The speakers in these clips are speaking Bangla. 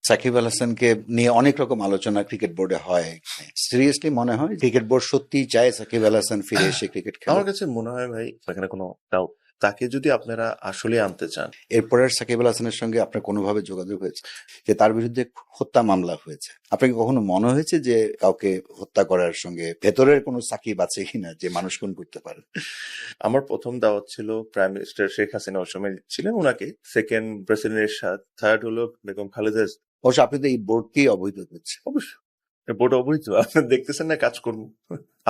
সাকিব আল হাসানকে নিয়ে অনেক রকম আলোচনা ক্রিকেট বোর্ডে হয়। সিরিয়াসলি মনে হয় ক্রিকেট বোর্ড সত্যি চায় সাকিব আল হাসান ফিরে এসে ক্রিকেট খেলে? আমার কাছে মনে হয় ভাই এখানে কোনো ডাউট, তাকে যদি আপনারা আসলে আনতে চান। এরপরের সাকিব আল হাসানের সঙ্গে আপনার কোনোভাবে যোগাযোগ হয়েছে যে তার বিরুদ্ধে হত্যা মামলা হয়েছে? আপনাকে কখনো মনে হয়েছে যে কাউকে হত্যা করার সঙ্গে ভেতরের কোনো সাকিব আছে কিনা যে মানুষ খুন করতে পারে? আমার প্রথম দাওয়াত ছিল প্রাইম মিনিস্টার শেখ হাসিনা, ওই সময় ছিলেন ওনাকে, সেকেন্ড প্রেসিডেন্ট এরশাদ, থার্ড হলো বেগম খালেদা। অবশ্য আপনি তো এই বোর্ডকেই অবৈধ করছে। অবশ্য বোর্ড অবৈধ, আপনি দেখতেছেন না কাজকর্ম।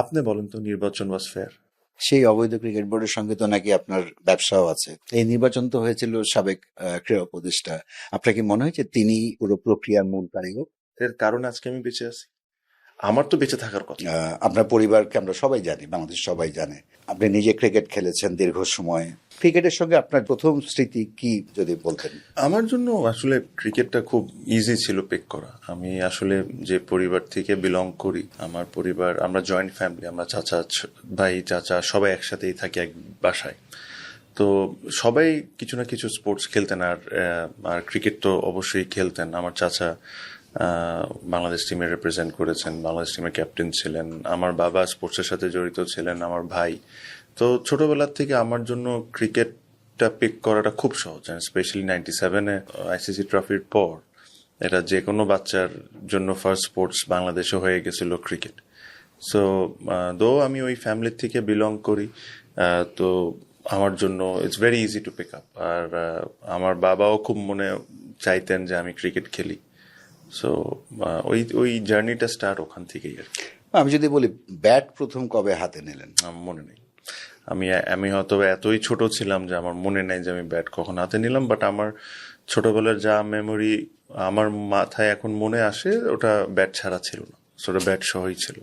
আপনি বলেন তো নির্বাচন ওয়াজ ফেয়ার? সেই অবৈধ ক্রিকেট বোর্ডের সঙ্গে তো নাকি আপনার ব্যবসাও আছে। এই নির্বাচন তো হয়েছিল সাবেক ক্রীড়া উপদেষ্টা। আপনার কি মনে হয় যে তিনি পুরো প্রক্রিয়ার মূল কারিগর? এর কারণে আজকে আমি বেঁচে আছি। আমার তো বেঁচে থাকার কথা। আপনার পরিবারকে আমরা সবাই জানি, বাংলাদেশ সবাই জানে আপনি নিজে ক্রিকেট খেলেছেন দীর্ঘ সময়। ক্রিকেটের সঙ্গে আপনার প্রথম স্মৃতি কি যদি বলতেন? আমার জন্য আসলে ক্রিকেটটা খুব ইজি ছিল পিক করা। আমি আসলে যে পরিবার থেকে বিলং করি, আমার পরিবার, আমরা জয়েন্ট ফ্যামিলি, আমরা চাচা ভাই চাচা সবাই একসাথেই থাকি এক বাসায়। তো সবাই কিছু না কিছু স্পোর্টস খেলতেন, আর ক্রিকেট তো অবশ্যই খেলতেন। আমার চাচা বাংলাদেশ টিমে রিপ্রেজেন্ট করেছেন, বাংলাদেশ টিমের ক্যাপ্টেন ছিলেন। আমার বাবা স্পোর্টসের সাথে জড়িত ছিলেন, আমার ভাই। তো ছোটবেলার থেকে আমার জন্য ক্রিকেটটা পিক করাটা খুব সহজ, স্পেশালি 97-এ আইসিসি ট্রফির পর এটা যে কোনো বাচ্চার জন্য ফার্স্ট স্পোর্টস বাংলাদেশে হয়ে গেছিল ক্রিকেট। সো দো আমি ওই ফ্যামিলির থেকে বিলং করি, তো আমার জন্য it's very easy to pick up. আর আমার বাবাও খুব মনে চাইতেন যে আমি ক্রিকেট খেলি। সো ওই জার্নিটা স্টার্ট ওখান থেকেই আর কি। আমি যদি বলি ব্যাট প্রথম কবে হাতে নিলেন? আমার মনে নেই। আমি হয়তো এতই ছোট ছিলাম যে আমার মনে নেই যে আমি ব্যাট কখন হাতে নিলাম। বাট আমার ছোটবেলার যা মেমোরি আমার মাথায় এখন মনে আসে, ওটা ব্যাট ছাড়া ছিল না, ওটা ব্যাট সহই ছিল।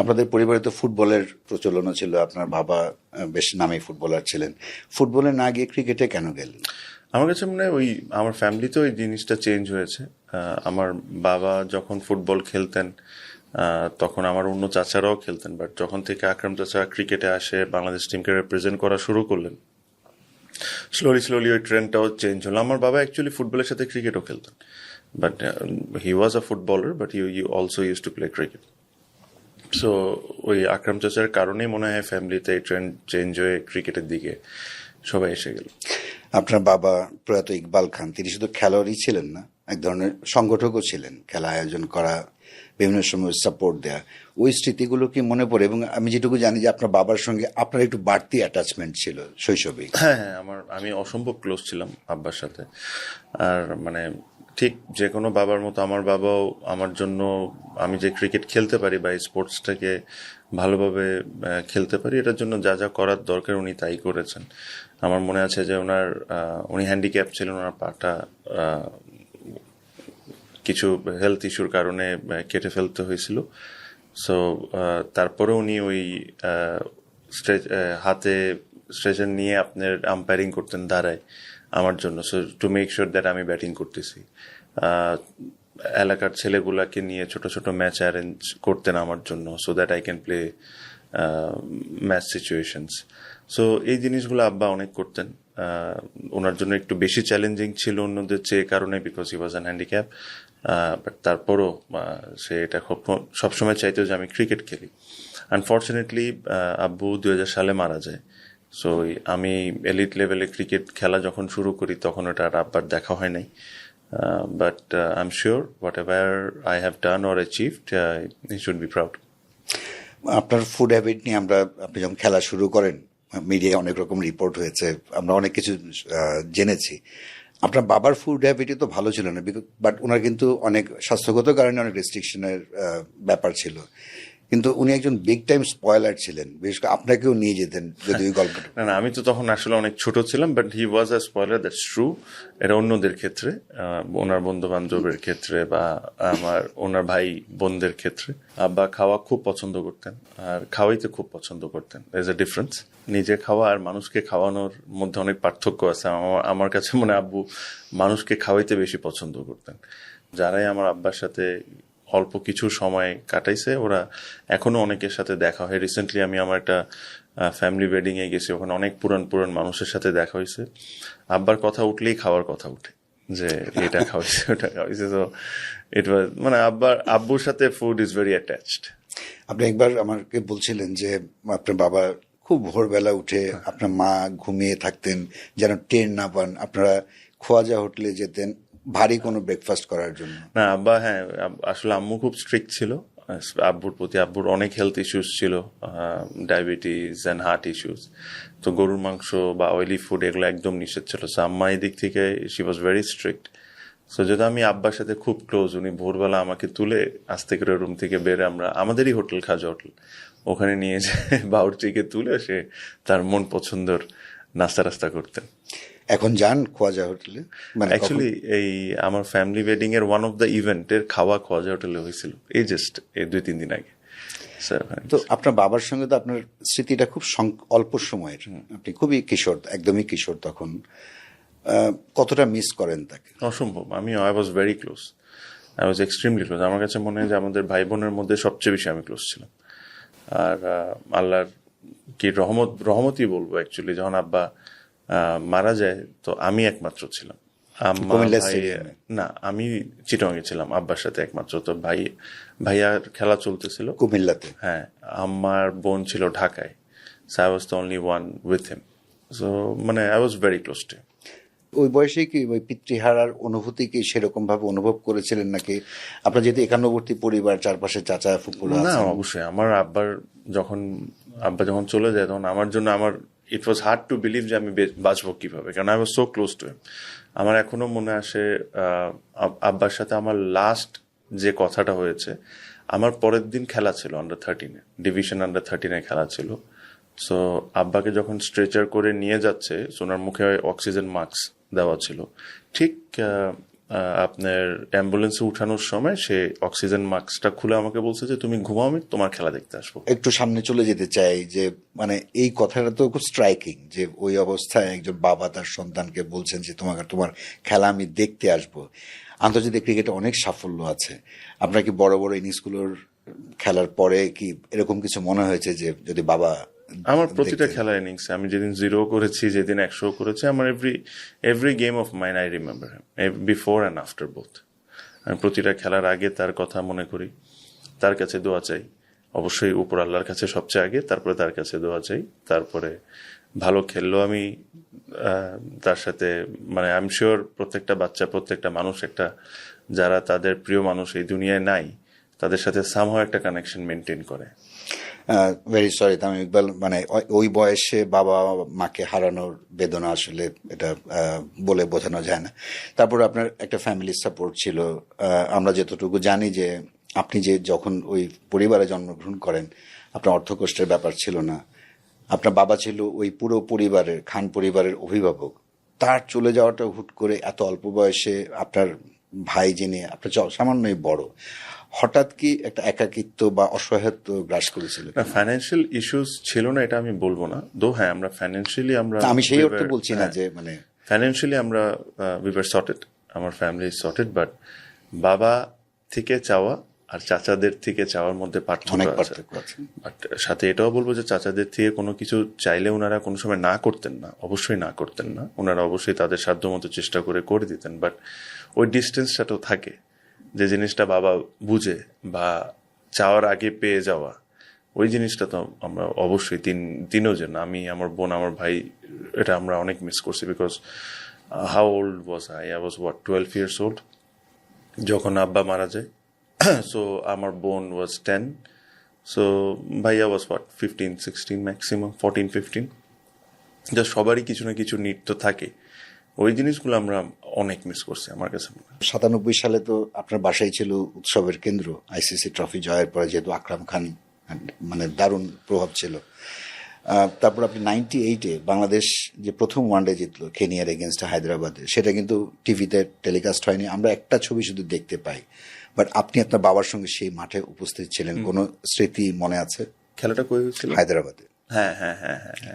আপনাদের পরিবারে তো ফুটবলের প্রচলনও ছিল, আপনার বাবা বেশ নামী ফুটবলার ছিলেন। ফুটবলে না গিয়ে ক্রিকেটে কেন গেলেন? আমার কাছে মনে হয় ওই আমার ফ্যামিলিতেও এই জিনিসটা চেঞ্জ হয়েছে। আমার বাবা যখন ফুটবল খেলতেন তখন আমার অন্য চাচারাও খেলতেন, বাট যখন থেকে আকরাম চাচা ক্রিকেটে আসে, বাংলাদেশ টিমকে রিপ্রেজেন্ট করা শুরু করলেন, স্লোলি ওই ট্রেন্ডটাও চেঞ্জ হলো। আমার বাবা অ্যাকচুয়ালি ফুটবলের সাথে ক্রিকেটও খেলতেন, but he was a footballer, but you also use to play cricket. So ওই আকরাম চাচার কারণেই মনে হয় ফ্যামিলিতে এই ট্রেন্ড চেঞ্জ হয়ে ক্রিকেটের দিকে সবাই এসে গেল। আপনার বাবা প্রয়াত ইকবাল খান, তিনি শুধু খেলোয়াড়ই ছিলেন না, এক ধরনের সংগঠকও ছিলেন, খেলা আয়োজন করা, বিভিন্ন সময় সাপোর্ট দেয়া। ওই স্মৃতিগুলো কি মনে পড়ে? এবং আমি যেটুকু জানি যে আপনার বাবার সঙ্গে আপনার একটু বাড়তি অ্যাটাচমেন্ট ছিল শৈশবে। হ্যাঁ, আমি অসম্ভব ক্লোজ ছিলাম আব্বার সাথে। আর ঠিক যে কোনো বাবার মতো আমার বাবাও আমার জন্য, আমি যে ক্রিকেট খেলতে পারি বা এই স্পোর্টসটাকে ভালোভাবে খেলতে পারি, এটার জন্য যা যা করার দরকার উনি তাই করেছেন। আমার মনে আছে যে উনি হ্যান্ডিক্যাপ ছিলেন, ওনার পাটা কিছু হেলথ ইস্যুর কারণে কেটে ফেলতে হয়েছিল। সো তারপরে উনি ওই হাতে স্ট্রেচার নিয়ে আপনার আম্পায়ারিং করতেন দাঁড়ায় আমার জন্য, so to make sure that আমি ব্যাটিং করতেছি। এলাকার ছেলেগুলাকে নিয়ে ছোট ছোট ম্যাচ অ্যারেঞ্জ করতেন আমার জন্য, so that I can play match situations. So এই জিনিসগুলো আব্বা অনেক করতেন। ওনার জন্য একটু বেশি চ্যালেঞ্জিং ছিল অন্যদের চেয়ে, কারণে because he was an handicap. But তারপরও সে এটা সবসময় চাইতো যে আমি ক্রিকেট খেলি। আনফর্চুনেটলি আব্বু 2000 সালে মারা যায়। সো আমি এলিট লেভেলে ক্রিকেট খেলা যখন শুরু করি তখন ওটা আর আব্বার দেখা হয় নাই। But I am sure what ever I have done or achieved, he should be proud. আপনার ফুড হ্যাবিট নিয়ে আপনি যখন খেলা শুরু করেন, মিডিয়ায় অনেক রকম রিপোর্ট হয়েছে, আমরা অনেক কিছু জেনেছি। আপনার বাবার ফুড হ্যাবিটই তো ভালো ছিল না, বাট ওনার কিন্তু অনেক স্বাস্থ্যগত কারণে অনেক রেস্ট্রিকশনের ব্যাপার ছিল, কিন্তু উনি একজন বিগ টাইম স্পয়লার ছিলেন, বিশেষ করে আপনাকেও নিয়ে যেতেন যদি ওই গল্পটা। না, আমি তো তখন আসলে অনেক ছোট ছিলাম, but he was a spoiler, that's true. এটা অন্যদের ক্ষেত্রে, ওনার বন্ধু বান্ধবের ক্ষেত্রে বা ওনার ভাই বোনদের ক্ষেত্রে। আব্বা খাওয়া খুব পছন্দ করতেন, আর খাওয়াইতে খুব পছন্দ করতেন। There is a difference. নিজে খাওয়া আর মানুষকে খাওয়ানোর মধ্যে অনেক পার্থক্য আছে। আমার কাছে আব্বু মানুষকে খাওয়াইতে বেশি পছন্দ করতেন। যারাই আমার আব্বার সাথে অল্প কিছু সময় কাটাইছে, ওরা এখনো অনেকের সাথে দেখা হয়। রিসেন্টলি আমি আমার একটা ফ্যামিলি ওয়েডিং এ গেছি, ওখানে অনেক পুরান মানুষের সাথে দেখা হয়েছে। আব্বার কথা উঠলেই খাওয়ার কথা উঠে। যে এটা খাওয়াইছে ওটা খাওয়াইছে। তো ইট ওয়াজ মানে আব্বুর সাথে ফুড ইজ ভেরি অ্যাটাচড। আপনি একবার আমাকে বলছিলেন যে আপনার বাবা খুব ভোরবেলা উঠে, আপনার মা ঘুমিয়ে থাকতেন যেন টের না পান, আপনারা খোয়াজা হোটেলে যেতেন ভারী কোনো ব্রেকফাস্ট করার জন্য। না আব্বা, হ্যাঁ আসলে আম্মু খুব স্ট্রিক্ট ছিল আব্বুর প্রতি। আব্বুর অনেক হেলথ ইস্যুস ছিল, ডায়াবেটিস অ্যান্ড হার্ট ইস্যুস। তো গরুর মাংস বা অয়েলি ফুড এগুলো একদম নিষেধ ছিল। সো আম্মা এই দিক থেকে she was very strict. So যদি আমি আব্বার সাথে খুব ক্লোজ, উনি ভোরবেলা আমাকে তুলে আস্তে করে রুম থেকে বেরে আমরা আমাদেরই হোটেল, খাজা হোটেল, ওখানে নিয়ে যেয়ে বাউরচিকে তুলে সে তার মন পছন্দের নাস্তা রাস্তা করতেন। এখন যান খোয়াজা হোটেলে? মানে অ্যাকচুয়ালি এই আমার ফ্যামিলি ওয়েডিং এর ওয়ান অফ দ্য ইভেন্টের খাওয়া খোয়াজা হোটেলে হয়েছিল এই জাস্ট এই 2-3 দিন আগে। তো আপনার বাবার সঙ্গে তো আপনার স্মৃতিটা খুব অল্প সময়ের, আপনি খুবই কিশোর, একদমই কিশোর তখন। কতটা মিস করেন তাকে? অসম্ভব। I was very close, I was extremely close. আমার কাছে মনে হয় যে আমাদের ভাই বোনের মধ্যে সবচেয়ে বেশি আমি ক্লোজ ছিলাম। আর আল্লাহর কি রহমতই বলবো অ্যাকচুয়ালি, যখন আব্বা মারা যায় তো আমি একমাত্র ছিলাম। না, আমি চিটংয়ে ছিলাম আব্বার সাথে একমাত্র। তো ভাইয়ার খেলা চলতেছিল কুমিল্লাতে। হ্যাঁ, আমার বোন ছিল ঢাকায়। So I was the only one with him. So মানে I was very close to him. ওই বয়সে কি ওই পিতৃহারার অনুভূতি কি সেরকম ভাবে অনুভব করেছিলেন নাকি? আপনার যেহেতু একান্নবর্তী পরিবার, চারপাশে চাচা ফুপুরা না, আছেন। অবশ্যই আমার আব্বা যখন চলে যায় তখন আমার জন্য ইট ওয়াজ হার্ড টু বিলিভ যে আমি বাঁচবো কিভাবে, কারণ I was so close to হিম। আমার এখনো মনে আসে আব্বার সাথে আমার লাস্ট যে কথাটা হয়েছে, আমার পরের দিন খেলা ছিল আন্ডার-13 ডিভিশন আন্ডার-13 খেলা ছিল। সো আব্বাকে যখন স্ট্রেচার করে নিয়ে যাচ্ছে, ওনার মুখে অক্সিজেন মাস্ক দেওয়া ছিল। ঠিক আপনার অ্যাম্বুলেন্সে উঠানোর সময় সে অক্সিজেন মাস্কটা খুলে আমাকে বলছে যে তুমি ঘুমাও, আমি তোমার খেলা দেখতে আসবো। একটু সামনে চলে যেতে চাই যে মানে এই কথাটা তো খুব স্ট্রাইকিং যে ওই অবস্থায় একজন বাবা তার সন্তানকে বলছেন যে তোমার খেলা আমি দেখতে আসবো। আন্তর্জাতিক ক্রিকেটে অনেক সাফল্য আছে, আপনার কি বড় বড় ইনিংসগুলোর খেলার পরে কি এরকম কিছু মনে হয়েছে যে যদি বাবা? আমার প্রতিটা খেলার ইনিংসে, আমি যেদিন 0 করেছি, যেদিন 100 করেছি, আমার every game of mine I remember him before and after both. আমি প্রতিটা খেলার আগে তার কথা মনে করি, তার কাছে দোয়া চাই। অবশ্যই উপর আল্লাহর কাছে সবচেয়ে আগে, তারপরে তার কাছে দোয়া চাই। তারপরে ভালো খেললেও আমি তার সাথে, মানে আই এম শিওর প্রত্যেকটা বাচ্চা, প্রত্যেকটা মানুষ একটা, যারা তাদের প্রিয় মানুষ এই দুনিয়ায় নাই, তাদের সাথে সামহাও একটা কানেকশন মেনটেন করে। ভেরি সরি তামিম ইকবাল, মানে ওই বয়সে বাবা মাকে হারানোর বেদনা আসলে এটা বলে বোঝানো যায় না। তারপর আপনার একটা ফ্যামিলি সাপোর্ট ছিল। আমরা যতটুকু জানি যে আপনি যে যখন ওই পরিবারে জন্মগ্রহণ করেন, আপনার অর্থকষ্টের ব্যাপার ছিল না। আপনার বাবা ছিল ওই পুরো পরিবারের, খান পরিবারের অভিভাবক। তার চলে যাওয়াটা হুট করে এত অল্প বয়সে, আপনার ভাই যিনি আপনার সামান্যই বড়, হঠাৎ কি একটা একাকিত্ব বা অসহায়ত্ব গ্রাস করেছিল? না, ফাইন্যান্সিয়াল ইস্যুস ছিল না এটা আমি বলবো না। হ্যাঁ, আমরা ফাইন্যান্সিয়ালি আমি সেই অর্থে বলছি না যে মানে ফাইন্যান্সিয়ালি আমরা উই ওয়ার সর্টেড, আমার ফ্যামিলি সর্টেড। বাট বাবা থেকে চাওয়া আর চাচাদের থেকে চাওয়ার মধ্যে পার্থক্য আছে। বাট সাথে এটাও বলবো যে চাচাদের থেকে কোনো কিছু চাইলে ওনারা কোনো সময় না করতেন না, অবশ্যই না করতেন না। ওনারা অবশ্যই তাদের সাধ্যমতো চেষ্টা করে দিতেন। বাট ওই ডিস্টেন্সটা তো থাকে, যে জিনিসটা বাবা বুঝে বা চাওয়ার আগে পেয়ে যাওয়া, ওই জিনিসটা তো আমরা অবশ্যই তিনজন, আমি, আমার বোন, আমার ভাই, এটা আমরা অনেক মিস করছি। Because how old was I was 12 years old যখন আব্বা মারা যায়। সো আমার বোন ওয়াজ 10, সো ভাইয়া ওয়াজ 15-16 ম্যাক্সিমাম, 14-15। যা সবারই কিছু না কিছু নিড তো থাকে, ওই জিনিসগুলো আমরা অনেক মিস করছি আমার কাছে। 97 সালে তো আপনার বাসায় ছিল উৎসবের কেন্দ্র, আইসিসি ট্রফি জয়ের পরে, যেহেতু আকরাম খান মানে দারুণ প্রভাব ছিল। তারপর আপনি 98-এ বাংলাদেশ যে প্রথম ওয়ানডে জিতলো কেনিয়ার এগেনস্টে হায়দ্রাবাদে, সেটা কিন্তু টিভিতে টেলিকাস্ট হয়নি, আমরা একটা ছবি শুধু দেখতে পাই। বাট আপনি আপনার বাবার সঙ্গে সেই মাঠে উপস্থিত ছিলেন, কোনো স্মৃতি মনে আছে? খেলাটা কই হয়েছিল? হায়দ্রাবাদে। হ্যাঁ,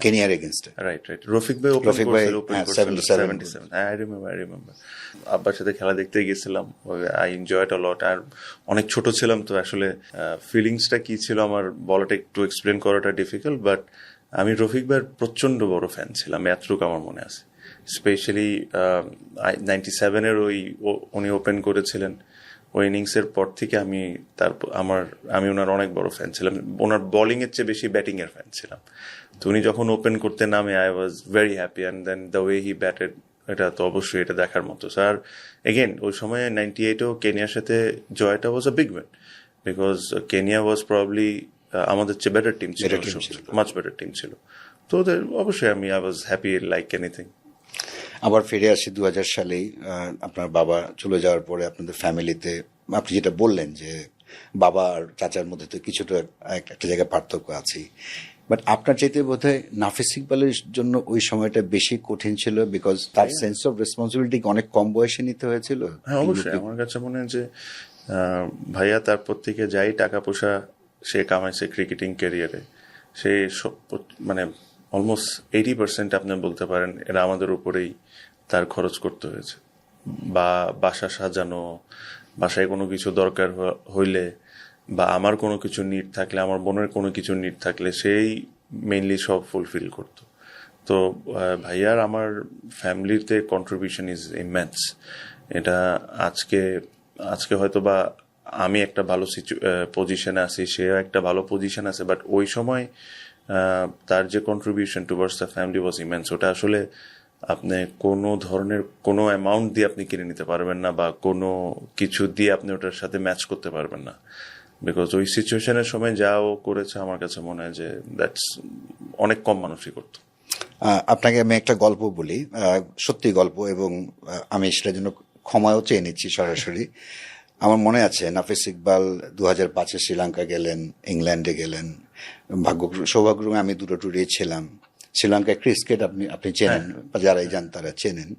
কেনিয়ার এগেনস্টে। রাইট। রফিক ভাই 77। হ্যাঁ, আই রিমেম্বার। আব্বার সাথে খেলা দেখতে গেছিলাম, আই এনজয়েড আ লট। আর অনেক ছোট ছিলাম তো আসলে ফিলিংসটা কি ছিল আমার বলাটা, একটু এক্সপ্লেন করাটা ডিফিকাল্ট। বাট আমি রফিক ভাইয়ের প্রচন্ড বড় ফ্যান ছিলাম, এতটুকু আমার মনে আছে। স্পেশালি 97-এর উনি ওপেন করেছিলেন ওই ইনিংসের পর থেকে আমি ওনার অনেক বড় ফ্যান ছিলাম। ওনার বোলিং এর চেয়ে বেশি ব্যাটিং এর ফ্যান ছিলাম। তো উনি যখন ওপেন করতে নামে I was very happy, and then the way he batted, এটা তো অবশ্যই এটা দেখার মতো। স্যার এগেন ওই সময় 98-এও কেনিয়ার সাথে জয়টা was a big win, because Kenya was probably আমাদের চেয়ে বেটার টিম ছিল, মাচ বেটার টিম ছিল। তো ওদের অবশ্যই I was happy like anything. আবার ফিরে আসি 2000 সালেই আপনার বাবা চলে যাওয়ার পরে আপনাদের ফ্যামিলিতে আপনি যেটা বললেন যে বাবা আর চাচার মধ্যে তো কিছুটা একটা জায়গায় পার্থক্য আছেই, বাট আপনার চাইতে বোধহয় নাফিস ইকবালের জন্য ওই সময়টা বেশি কঠিন ছিল, বিকজ তার সেন্স অফ রেসপন্সিবিলিটি অনেক কম বয়সে নিতে হয়েছিল। হ্যাঁ অবশ্যই, আমার কাছে মনে হয় যে ভাইয়া তারপর থেকে যাই টাকা পয়সা সে কামাইছে ক্রিকেটিং ক্যারিয়ারে, সে মানে অলমোস্ট 80% আপনি বলতে পারেন এরা আমাদের উপরেই তার খরচ করতে হয়েছে। বা বাসা সাজানো, বাসায় কোনো কিছু দরকার হইলে, বা আমার কোনো কিছু নিড থাকলে, আমার বোনের কোনো কিছু নিড থাকলে সেই মেইনলি সব ফুলফিল করতো। তো ভাইয়ার আমার ফ্যামিলিতে কন্ট্রিবিউশন ইজ ইমেন্স। এটা আজকে হয়তো বা আমি একটা ভালো পজিশনে আছি, সেও একটা ভালো পজিশন আছে, বাট ওই সময় তার যে contribution towards the family was immense. ওটা আসলে আপনি কোনো ধরনের কোনো অ্যামাউন্ট দিয়ে আপনি কিনে নিতে পারবেন না, বা কোনো কিছু দিয়ে আপনি ওটার সাথে ম্যাচ করতে পারবেন না, বিকজ ওই সিচুয়েশনের সময় যাও করেছে আমার কাছে মনে হয় যে দ্যাটস অনেক কম মানুষই করতো। আপনাকে আমি একটা গল্প বলি, সত্যি গল্প, এবং আমি সেটার জন্য ক্ষমাও চেয়ে নিচ্ছি সরাসরি। আমার মনে আছে নাফিস ইকবাল 2005-এ শ্রীলঙ্কা গেলেন, ইংল্যান্ডে গেলেন, সৌভাগ্যক্রমে আমি দুটো ট্যুরে ছিলাম। শ্রীলঙ্কায় ক্রিকেট আপনি চেনেন, যারাই যান তারা চেনেন।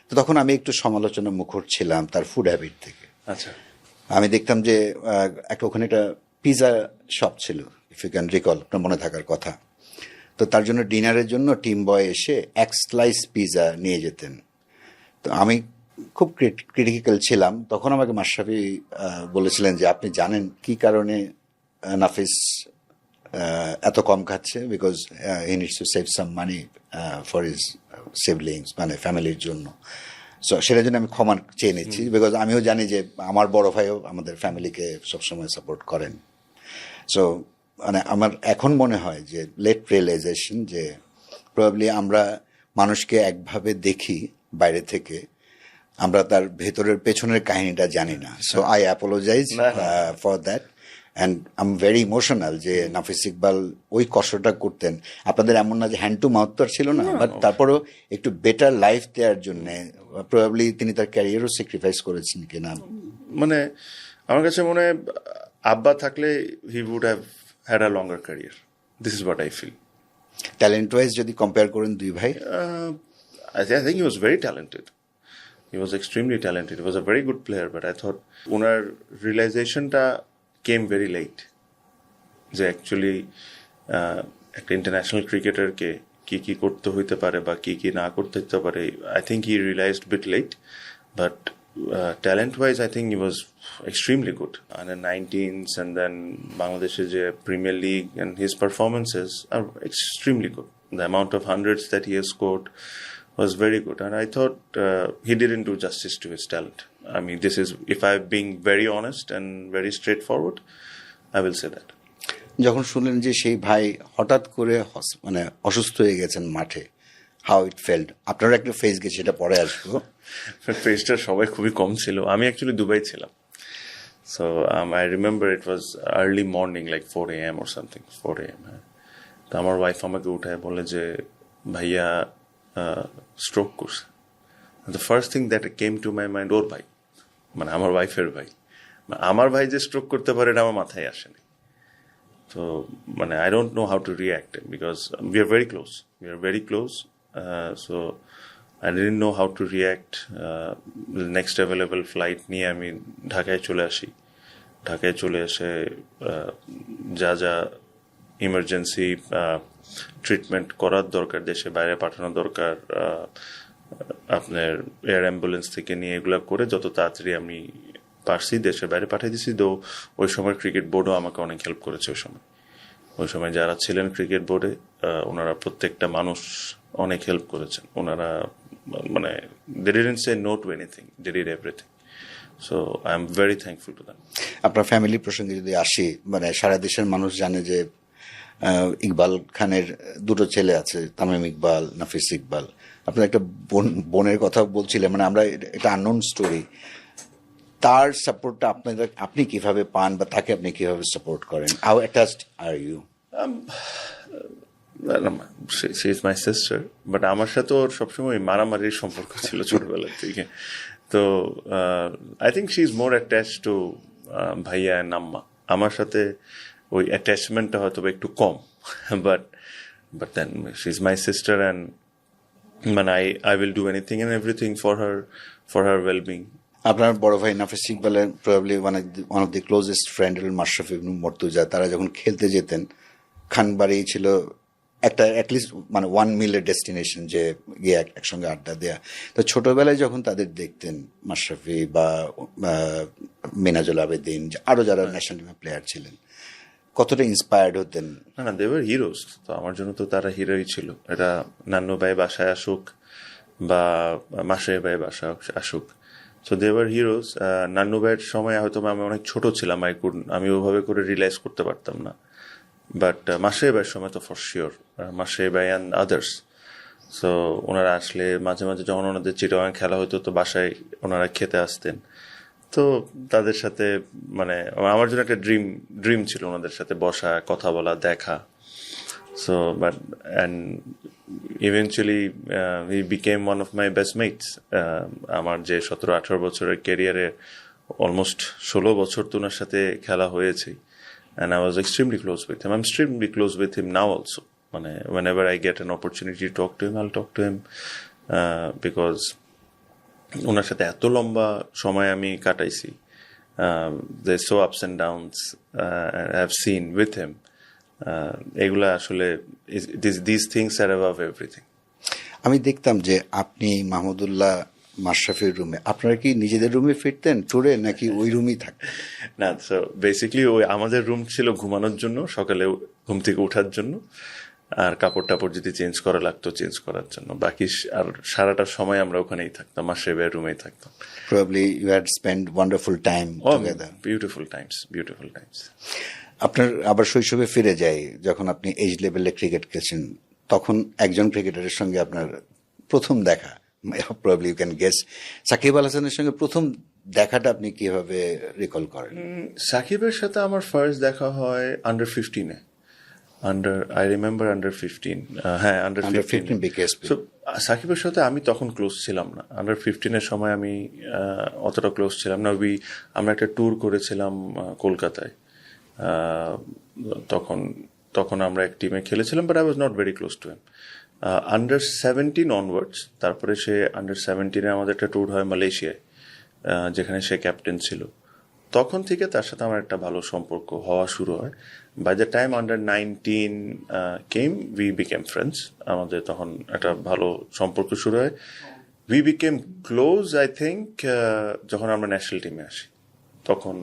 তো তখন আমি একটু সমালোচনা মুখর ছিলাম তার ফুড হ্যাবিট থেকে। আচ্ছা, আমি দেখতাম যে ওখানে একটা পিৎজা শপ ছিল, ইফ ইউ ক্যান রিকল, আপনার মনে থাকার কথা। তো তার জন্য ডিনারের জন্য টিম বয় এসে এক স্লাইস পিৎজা নিয়ে যেতেন। তো আমি খুব ক্রিটিক্যাল ছিলাম তখন। আমাকে মাশরাফি বলেছিলেন যে আপনি জানেন কি কারণে নাফিস এত কম খাচ্ছে, because he needs to save some money for his siblings, মানে ফ্যামিলির জন্য। সো সেটার জন্য আমি ক্ষমা চেয়ে নিচ্ছি, বিকজ আমিও জানি যে আমার বড় ভাইও আমাদের ফ্যামিলিকে সবসময় সাপোর্ট করেন। সো মানে আমার এখন মনে হয় যে লেট রিয়েলাইজেশন যে প্রবাবলি আমরা মানুষকে একভাবে দেখি বাইরে থেকে, আমরা তার ভেতরের পেছনের কাহিনীটা জানি না। So I apologize for that, and I am very emotional যে নাফিস ইকবাল ওই কষ্টটা করতেন। আপনাদের এমন না যে হ্যান্ড টু মাউথ তো ছিল না, বাট তারপরেও একটু বেটার লাইফ দেওয়ার জন্য প্রবাবলি তিনি তার ক্যারিয়ারও স্যাক্রিফাইস করেছেন কিনা। মানে আমার কাছে মনে হয় আব্বা থাকলে he would have had a longer career, this is what I feel. Talent wise যদি কম্পেয়ার করেন দুই ভাই, I think he was very talented. He was extremely talented. He was a very good player, but I thought unar realization ta came very late. যে অ্যাকচুয়ালি একটা ইন্টারন্যাশনাল ক্রিকেটারকে কি কি করতে হইতে পারে বা কি কি না করতে হইতে পারে, I think he realized bit late, but talent wise I think he was extremely good. Under 19s and then Bangladesh's Premier League, and his performances are extremely good. The amount of hundreds that he has scored was very good, and I thought he didn't do justice to his talent. I mean, this is, if I'm being very honest and very straightforward, I will say that. যখন শুনলেন যে সেই ভাই হঠাৎ করে মানে অসুস্থ হয়ে গেছেন মাঠে, হাউ ইট ফেল্ট? আপনার একটা ফেস গেছে, সেটা পরে আসবো। ফেসটা সবাই খুবই কম ছিল। আমি অ্যাকচুয়ালি দুবাই ছিলাম। So I remember it was early morning, like 4 a.m. or something, 4 a.m. তো আমার ওয়াইফ আমাকে উঠায় বলে যে ভাইয়া স্ট্রোক করছে। The first thing that came to my mind, ওর ভাই, মানে আমার ওয়াইফের ভাই, আমার ভাই যে স্ট্রোক করতে পারে এটা আমার মাথায় আসেনি। তো মানে I don't know how to react, because we are very close. So I didn't know how to react. Next available flight নিয়ে আমি ঢাকায় চলে আসি। ঢাকায় চলে এসে যা যা ইমার্জেন্সি ট্রিটমেন্ট করার দরকার, দেশে বাইরে পাঠানো দরকার, আপনার এয়ার অ্যাম্বুলেন্স থেকে নিয়ে এগুলো করে যত তাড়াতাড়ি আমি পারছি দেশের বাইরে পাঠিয়ে দিছি। তো ওই সময় ক্রিকেট বোর্ডও আমাকে অনেক হেল্প করেছে। ওই সময় যারা ছিলেন ক্রিকেট বোর্ডে ওনারা প্রত্যেকটা মানুষ অনেক হেল্প করেছেন। ওনারা মানে they didn't say no to anything, they did everything. So I am very thankful to them. আপনার ফ্যামিলি প্রসঙ্গে যদি আসি, মানে সারা দেশের মানুষ জানে যে ইকবাল খানের দুটো ছেলে আছে, তামিম ইকবাল, নাফিস ইকবাল। আপনার একটা বোনের কথা বলছিলেন, মানে আমরা এটা আননোন স্টোরি। তার সাপোর্টটা আপনি কিভাবে পান বা তাকে আপনি কিভাবে সাপোর্ট করেন? How attached are you? She is my sister, but আমার সাথে ওর সবসময় মারামারির সম্পর্ক ছিল ছোটবেলা থেকে। তো I think she is more attach to ভাইয়া অ্যান্ড আম্মা। আমার সাথে ওই অ্যাটাচমেন্টটা হয়তো একটু কম, but then she is my sister and মানে I will do anything and everything for her wellbeing. আপনার বড় ভাই নাফিস ইকবালের probably one of the closest friend হলেন মাশরাফি ইবনে মর্তুজা। তারা যখন খেলতে যেতেন, খানবাড়ি ছিল একটা অ্যাটলিস্ট মানে ওয়ান মিলের ডেস্টিনেশন, যে গিয়ে একসঙ্গে আড্ডা দেয়া। তো ছোটবেলায় যখন তাদের দেখতেন, মাশরাফি বা মিনাজুল আবেদিন, আরো যারা ন্যাশনাল টিমের প্লেয়ার ছিলেন, কতটা ইন্সপায়ার্ড হতেন? না, দে ওয়ার হিরোজ। তো আমার জন্য তো তারা হিরোই ছিল। এটা নান্নু ভাই বাসায় আসুক বা মাসে ভাই বাসায় আসুক, so they were heroes. Nannu ভাইয়ের সময় হয়তো আমি অনেক ছোট ছিলাম, আমি ওভাবে করে রিয়েলাইজ করতে পারতাম না। বাট মাসে ভাইয়ের সময় তো ফর শিওর, মাসে ভাই অ্যান্ড আদার্স। সো ওনারা আসলে মাঝে মাঝে যখন ওনাদের চিটাগাং খেলা হতো, তো বাসায় ওনারা খেতে আসতেন। তো তাদের সাথে মানে আমার জন্য একটা ড্রিম ছিল ওনাদের সাথে বসা, কথা বলা, দেখা। So but and eventually he became one of my best mates. আমার যে 17-18 বছরের ক্যারিয়ারে অলমোস্ট 16 বছর তো ওনার সাথে খেলা হয়েছে, and I was extremely close with him. I'm extremely close with him now also. মানে whenever I get an opportunity to talk to him, I'll talk to him because ওনার সাথে এত লম্বা সময় আমি কাটাইছি। There's so ups and downs I've seen with him. এগুলা আসলে these things are above everything. আমি দেখতাম যে আপনি মাহমুদুল্লাহ, মাশরাফির রুমে, আপনারা কি নিজেদের রুমে ফিরতেন ট্যুরে, নাকি ওই রুমেই থাকতেন? না, সো বেসিক্যালি ওই আমাদের রুম ছিল ঘুমানোর জন্য, সকালে ঘুম থেকে ওঠার জন্য, আর কাপড় টাপড় যদি চেঞ্জ করা লাগতো চেঞ্জ করার জন্য। বাকি আর সারাটা সময় আমরা ওখানেই থাকতাম, মাশরাফির রুমেই থাকতাম। Probably you had spent wonderful time together. Beautiful times. আপনার আবার শৈশবে ফিরে যাই, যখন আপনি এজ লেভেলে ক্রিকেট খেলছেন, তখন একজন ক্রিকেটারের সঙ্গে আপনার প্রথম দেখা, probably you can guess, Shakib Al হাসানের সঙ্গে প্রথম দেখাটা আপনি কিভাবে রিকল করেন? সাকিবের সাথে আমার ফার্স্ট দেখা হয় আন্ডার 15-এ। I remember under 15. হ্যাঁ, আন্ডার 15 বিকেএসপি। সো সাকিবের সাথে আমি তখন ক্লোজ ছিলাম না। আন্ডার 15-এর সময় আমি অতটা ক্লোজ ছিলাম না। আমরা একটা ট্যুর করেছিলাম কলকাতায়। তখন আমরা এক টিমে খেলেছিলাম, but I was not very close to him. Under 17 onwards, তারপরে সে আন্ডার 17-এ আমাদের একটা ট্যুর হয় মালয়েশিয়ায়, যেখানে সে ক্যাপ্টেন ছিল। তখন থেকে তার সাথে আমার একটা ভালো সম্পর্ক হওয়া শুরু হয়। By the time under 19 came, we became friends. আমাদের তখন একটা ভালো সম্পর্ক শুরু হয়। We became close I think যখন আমরা ন্যাশনাল টিমে আসি। তখন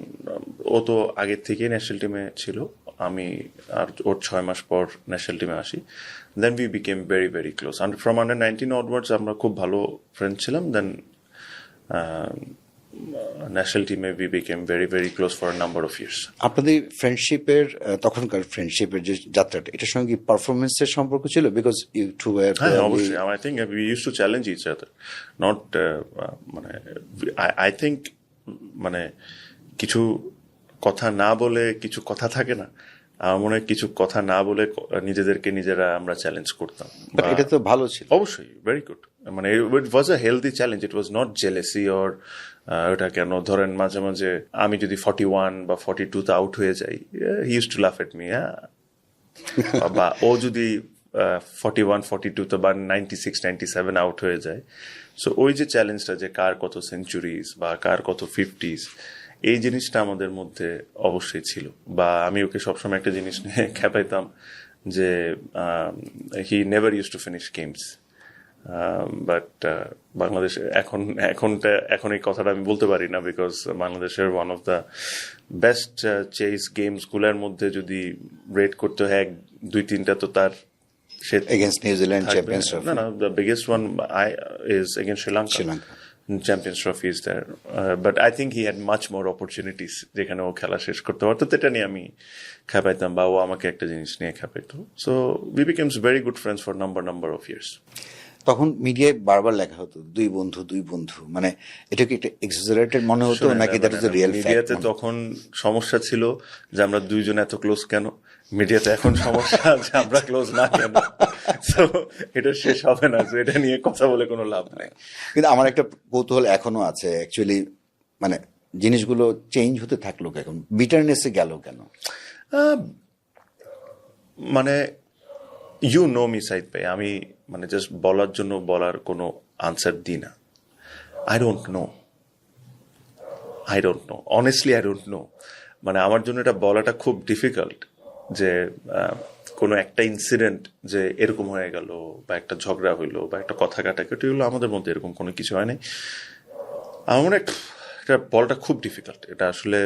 ও তো আগের থেকেই ন্যাশনাল টিমে ছিল, আমি আর ওর 6 মাস পর ন্যাশনাল টিমে আসি। Then we became very very close. From under 19 onwards আমরা খুব ভালো ফ্রেন্ড ছিলাম। দেন ন্যাশনাল টিমে we became very very close for number of years. আপনাদের ফ্রেন্ডশিপের, তখনকার ফ্রেন্ডশিপের যে যাত্রাটা, এটার সঙ্গে পারফরমেন্সের সম্পর্ক ছিল? বিকজ ইউ টু ওয়্যার, হ্যাঁ অবশ্যই, I think we use to challenge each other, not মানে আই থিঙ্ক মানে কিছু কথা না বলে কিছু কথা থাকে না, আমার মনে হয় কিছু কথা না বলে নিজেদেরকে নিজেরা আমরা চ্যালেঞ্জ করতাম। এটা তো ভালো ছিল। অবশ্যই, ভেরি গুড। মানে it was a healthy challenge, it was not jealousy or ওটা কেন ধরেন মাঝে মাঝে আমি যদি 41 বা 42-তে আউট হয়ে যাই, হি ইউজ টু লাফ এট মি, হ্যাঁ, বা ও যদি 41, 42-তে বা 96, 97 আউট হয়ে যায়। সো ওই যে চ্যালেঞ্জটা, যে কার কত সেঞ্চুরিজ বা কার কত 50s, এই জিনিসটা আমাদের মধ্যে অবশ্যই ছিল। বা আমি ওকে সবসময় একটা জিনিস নিয়ে খেপাইতাম যে he never use to finish games. But Bangladesh এখন এই কথাটা আমি বলতে পারি না, বিকজ বাংলাদেশের one of the best chase গেমসগুলোর মধ্যে যদি রেট করতে হয় 1, 2, 3টা তো তার সে এগেনস্ট নিউজিল্যান্ড থাকবে। চ্যাম্পিয়ন্স না ট্রফি না, the biggest one is against Sri Lanka. Sri Lanka. Champions Trophy is there, but I think he had much more opportunities যেখানে ও খেলা শেষ করতে পারতো, তো এটা নিয়ে আমি খেপাইতাম বা ও আমাকে একটা জিনিস নিয়ে খেপাইতো। So we became very good friends for number of years. তখন মিডিয়ায় বারবার লেখা হতো দুই বন্ধু, মানে এটা কি একটা এক্সাজারেটেড মনে হতো নাকি that is the real fact? মিডিয়াতে তখন সমস্যা ছিল যে আমরা দুইজন এত ক্লোজ কেন, মিডিয়াতে এখন সমস্যা যে আমরা ক্লোজ না কেন। তো এটা শেষ হবে না, তো এটা নিয়ে কথা বলে কোনো লাভ নেই। কিন্তু আমার একটা কৌতূহল এখনো আছে অ্যাকচুয়ালি, মানে জিনিসগুলো চেঞ্জ হতে থাকলো এখন, বিটারনেসে গেল কেন? মানে ইউ নো মি সাইদ ভাই, আমি মানে জাস্ট বলার জন্য বলার কোনো আনসার দিই না। I don't know, honestly I don't know. মানে আমার জন্য এটা বলাটা খুব ডিফিকাল্ট যে কোনো একটা ইনসিডেন্ট যে এরকম হয়ে গেল বা একটা ঝগড়া হইলো বা একটা কথা কাটাকাটি হইলো, আমাদের মধ্যে এরকম কোনো কিছু হয় নাই। আমার মনে এটা বলাটা খুব ডিফিকাল্ট। এটা আসলে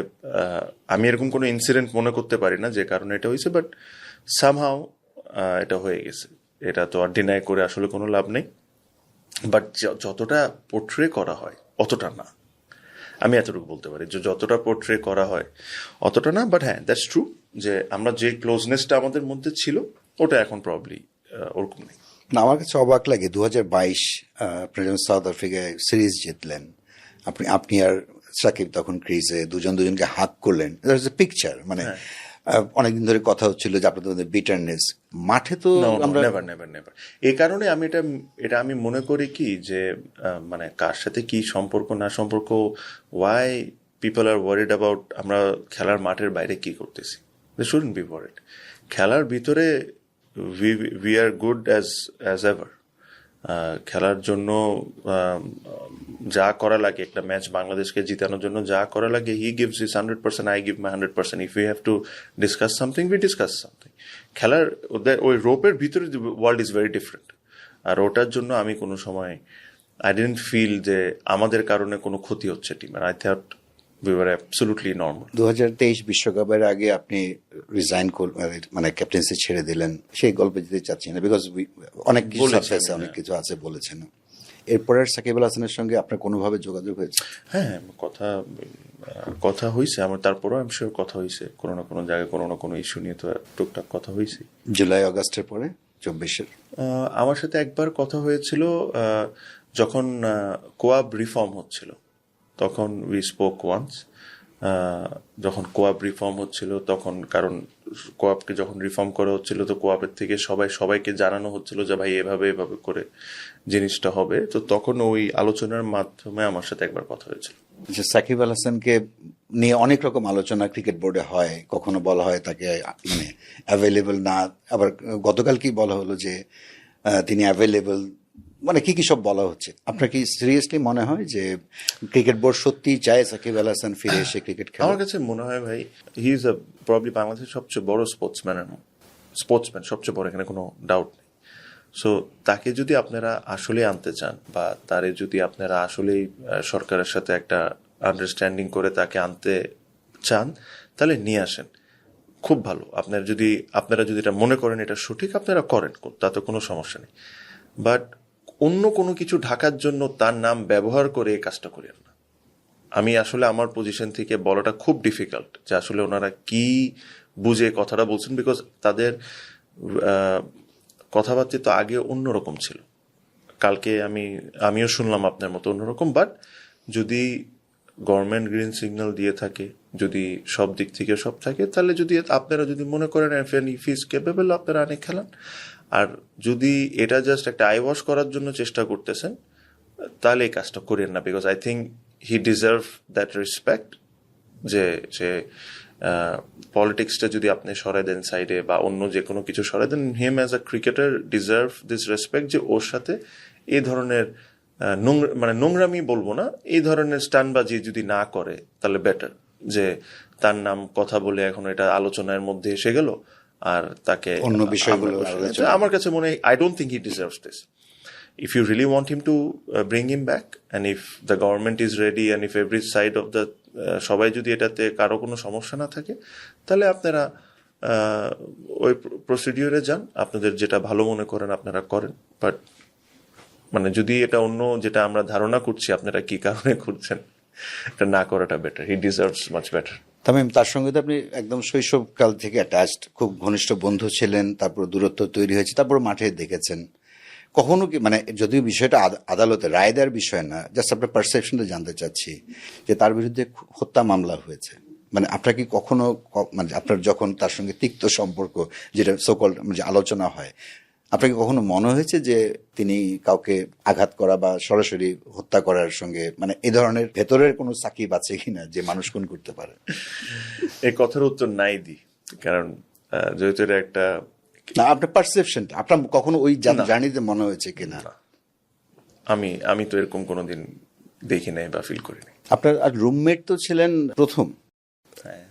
আমি এরকম কোনো ইনসিডেন্ট মনে করতে পারি না যে কারণে এটা হয়েছে, বাট সামহাও এটা হয়ে গেছে। এটা তো আর ডিনাই করে আসলে কোনো লাভ নেই, বাট যতটা পোর্ট্রে করা হয় অতটা না। আমি এতটুকু বলতে পারি যে যতটা পোর্ট্রে করা হয় অতটা না, বাট হ্যাঁ দ্যাটস ট্রু যে আমরা যে ক্লোজনেসটা আমাদের মধ্যে ছিল ওটা এখন প্রবলি ওরকম নেই। না, আমার কাছে অবাক লাগে 2022 আপনি যখন সাউথ আফ্রিকায় সিরিজ জিতলেন, আপনি আর সাকিব তখন ক্রিজে দুজনকে হাক করলেন, পিকচার মানে অনেকদিন ধরে কথা হচ্ছিল যে আপনাদের বিটারনেস, মাঠে তো আমরা নেভার। এই কারণে আমি এটা আমি মনে করি কি যে মানে কার সাথে কি সম্পর্ক না সম্পর্ক, why people are worried about আমরা খেলার মাঠের বাইরে কি করতেছি, দে শুডন্ট বি ওয়ারিড। খেলার ভিতরে we are good as ever. খেলার জন্য যা করা লাগে, একটা ম্যাচ বাংলাদেশকে জিতানোর জন্য যা করা লাগে, he gives his 100%, I give my 100%. If you have to discuss something, we discuss something. খেলার ওই রোপের ভিতরে ওয়ার্ল্ড ইজ ভেরি ডিফারেন্ট। আর ওটার জন্য আমি কোনো সময় আই ডিডন্ট ফিল যে আমাদের কারণে কোনো ক্ষতি হচ্ছে টিমের। I thought we were absolutely normal. 2023 বিশ্বকাপের আগে আপনি রিজাইন মানে ক্যাপ্টেন্সি ছেড়ে দিলেন, সেই গল্পে যেতে চাচ্ছি না, বিকজ অনেক কিছু সাকসেস অনেক কিছু আছে বলেছেন। এরপরের সাকিব আল হাসানের সঙ্গে আপনার কোনোভাবে যোগাযোগ হয়েছে? হ্যাঁ, কথা হয়েছে আমার, তারপরেও আমি শিওর কথা হয়েছে কোনো না কোনো জায়গায়, কোনো না কোনো ইস্যু নিয়ে তো টুকটাক কথা হয়েছে। জুলাই আগস্টের পরে 24-এর আমার সাথে একবার কথা হয়েছিল যখন কোয়াব রিফর্ম হচ্ছিল, তখন উই স্পোক ওয়ান্স। যখন কোয়াব রিফর্ম হচ্ছিল তখন, কারণ কোয়াবকে যখন রিফর্ম করা হচ্ছিল তো কোয়াবের থেকে সবাইকে জানানো হচ্ছিল যে ভাই এভাবে করে জিনিসটা হবে, তো তখন ওই আলোচনার মাধ্যমে আমার সাথে একবার কথা হয়েছিল। সাকিব আল হাসানকে নিয়ে অনেক রকম আলোচনা ক্রিকেট বোর্ডে হয়, কখনো বলা হয় তাকে মানে অ্যাভেলেবল না, আবার গতকাল কি বলা হলো যে তিনি অ্যাভেলেবল, মানে কি সব বলা হচ্ছে। আপনার কি সিরিয়াসলি মনে হয় যে ক্রিকেট বোর্ড সত্যি চায় সাকিব আল হাসান ফিরে এসে ক্রিকেট খেলে? আমার কাছে মনে হয় ভাই, হি ইজ প্রবাবলি বাংলাদেশের সবচেয়ে বড় স্পোর্টসম্যান, সবচেয়ে বড়, এখানে কোনো ডাউট নেই। সো তাকে যদি আপনারা আসলে আনতে চান বা তারে যদি আপনারা আসলেই সরকারের সাথে একটা আন্ডারস্ট্যান্ডিং করে তাকে আনতে চান, তাহলে নিয়ে আসেন, খুব ভালো। আপনারা যদি এটা মনে করেন এটা সঠিক, আপনারা করেন, তাতে কোনো সমস্যা নেই। বাট অন্য কোনো কিছু ঢাকার জন্য তার নাম ব্যবহার করে এই কাজটা করেন না। আমি আসলে আমার পজিশন থেকে বলাটা খুব ডিফিকাল্ট যে আসলে ওনারা কি বুঝে কথাটা বলছেন, বিকজ তাদের কথাবার্তা তো আগে অন্যরকম ছিল। কালকে আমিও শুনলাম আপনার মতো অন্যরকম, বাট যদি গভর্নমেন্ট গ্রিন সিগন্যাল দিয়ে থাকে, যদি সব দিক থেকে সব থাকে, তাহলে যদি আপনারা যদি মনে করেন ইফ ইজ কেপেবল, আপনারা অনেক খেলান। আর যদি এটা জাস্ট একটা আই ওয়াশ করার জন্য চেষ্টা করতেছেন, তাহলে এই কাজটা করেন না, because I think he deserve that respect. যে পলিটিক্সটা যদি আপনি সরাই দেন সাইডে বা অন্য যে কোনো কিছু সরাই দেন, him as a cricketer deserve this respect, যে ওর সাথে এই ধরনের নোংরামি বলবো না, এই ধরনের স্টানবাজি যদি না করে তাহলে বেটার। যে তার নাম কথা বলে এখন এটা আলোচনার মধ্যে এসে গেল আর তাকে অন্য বিষয়গুলো, আমার কাছে মনে হয় I don't think he deserves this. If you really want him to bring him back, and if the government is ready, and if every side of the সবাই যদি এটাতে কারো কোনো সমস্যা না থাকে, তাহলে আপনারা ওই প্রসিডিওরে যান, আপনাদের যেটা ভালো মনে করেন আপনারা করেন, বাট মানে যদি এটা অন্য যেটা আমরা ধারণা করছি আপনারা কি কারণে করছেন, এটা না করাটা বেটার। হি ডিজার্ভস মাচ বেটার। তামিম, তার সঙ্গে তো আপনি একদম শৈশবকাল থেকে অ্যাটাচড, খুব ঘনিষ্ঠ বন্ধু ছিলেন, তারপর দূরত্ব তৈরি হয়েছে, তারপর মাঠে দেখেছেন। কখনো কি মানে, যদিও বিষয়টা আদালতে রায় দেওয়ার বিষয় না, জাস্ট আপনার পারসেপশনটা জানতে চাচ্ছি যে তার বিরুদ্ধে হত্যা মামলা হয়েছে, মানে আপনার কি কখনো মানে আপনার যখন তার সঙ্গে তিক্ত সম্পর্ক, যেটা সকল যে আলোচনা হয়, আপনার কি কখনো মনে হয়েছে যে তিনি কাউকে আঘাত করা বা সরাসরি হত্যা করার সঙ্গে, মানে এই ধরনের ভেতরের কোনো সাকিব আছে কিনা যে মানুষ খুন করতে পারে? এই কথার উত্তর নাই দি, কারণ যেহেতু এটা একটা না, আপনার পারসেপশনটা আপনার কখনো ওই জার্নিতে মনে হয়েছে কিনা? আমি তো এরকম কোনোদিন দেখি নাই বা ফিল করিনি। আপনার আর রুমমেট তো ছিলেন প্রথম, হ্যাঁ,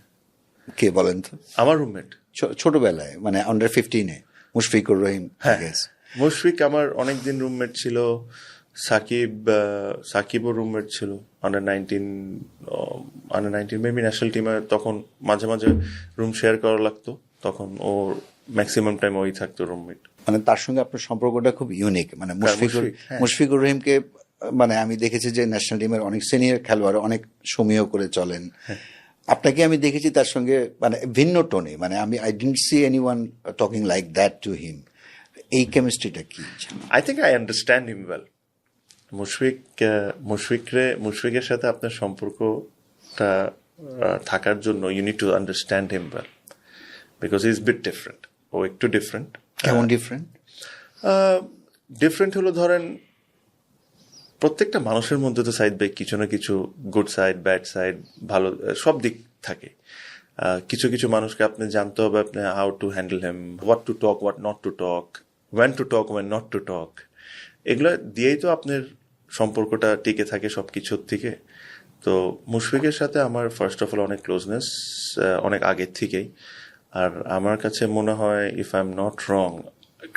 কে বলেন তো? আমার রুমমেট ছোটবেলায়, মানে আন্ডার 15-এ মুশফিকুর রহিম। হ্যাঁ, মুশফিক আমার অনেকদিন রুমমেট ছিল। সাকিবও রুমমেট ছিল আন্ডার 19 মেবি ন্যাশনাল টিমে। তখন মাঝে মাঝে রুম শেয়ার করা লাগতো, তখন ওর ম্যাক্সিমাম টাইম ওই থাকতো রুমমেট। মানে তার সঙ্গে আপনার সম্পর্কটা খুব ইউনিক, মানে হ্যাঁ। মুশফিকুর রহিমকে মানে আমি দেখেছি যে ন্যাশনাল টিমের অনেক সিনিয়র খেলোয়াড় অনেক সমীহ করে চলেন। আপনাকে আমি দেখেছি তার সঙ্গে মানে ভিন্ন টোনে, মানে I didn't see anyone talking like that to him. এই কেমিস্ট্রিটা কি? I think I understand him well. মুশফিকের সাথে আপনার সম্পর্কটা থাকার জন্য you need to understand him well, because he is bit different. ও একটু ডিফারেন্ট। কেমন ডিফারেন্ট? ডিফারেন্ট হলো, ধরেন প্রত্যেকটা মানুষের মধ্যে তো সাইড বাই কিছু না কিছু গুড সাইড, ব্যাড সাইড, ভালো সব দিক থাকে। কিছু কিছু মানুষকে আপনি জানতে হবে আপনি how to handle them, what to talk, what not to talk, when to talk, when not to talk. এগুলো দিয়েই তো আপনার সম্পর্কটা টিকে থাকে সব কিছুর থেকে। তো মুশফিকের সাথে আমার ফার্স্ট অফ অল অনেক ক্লোজনেস, অনেক আগের থেকেই। আর আমার কাছে মনে হয়, if I am not wrong,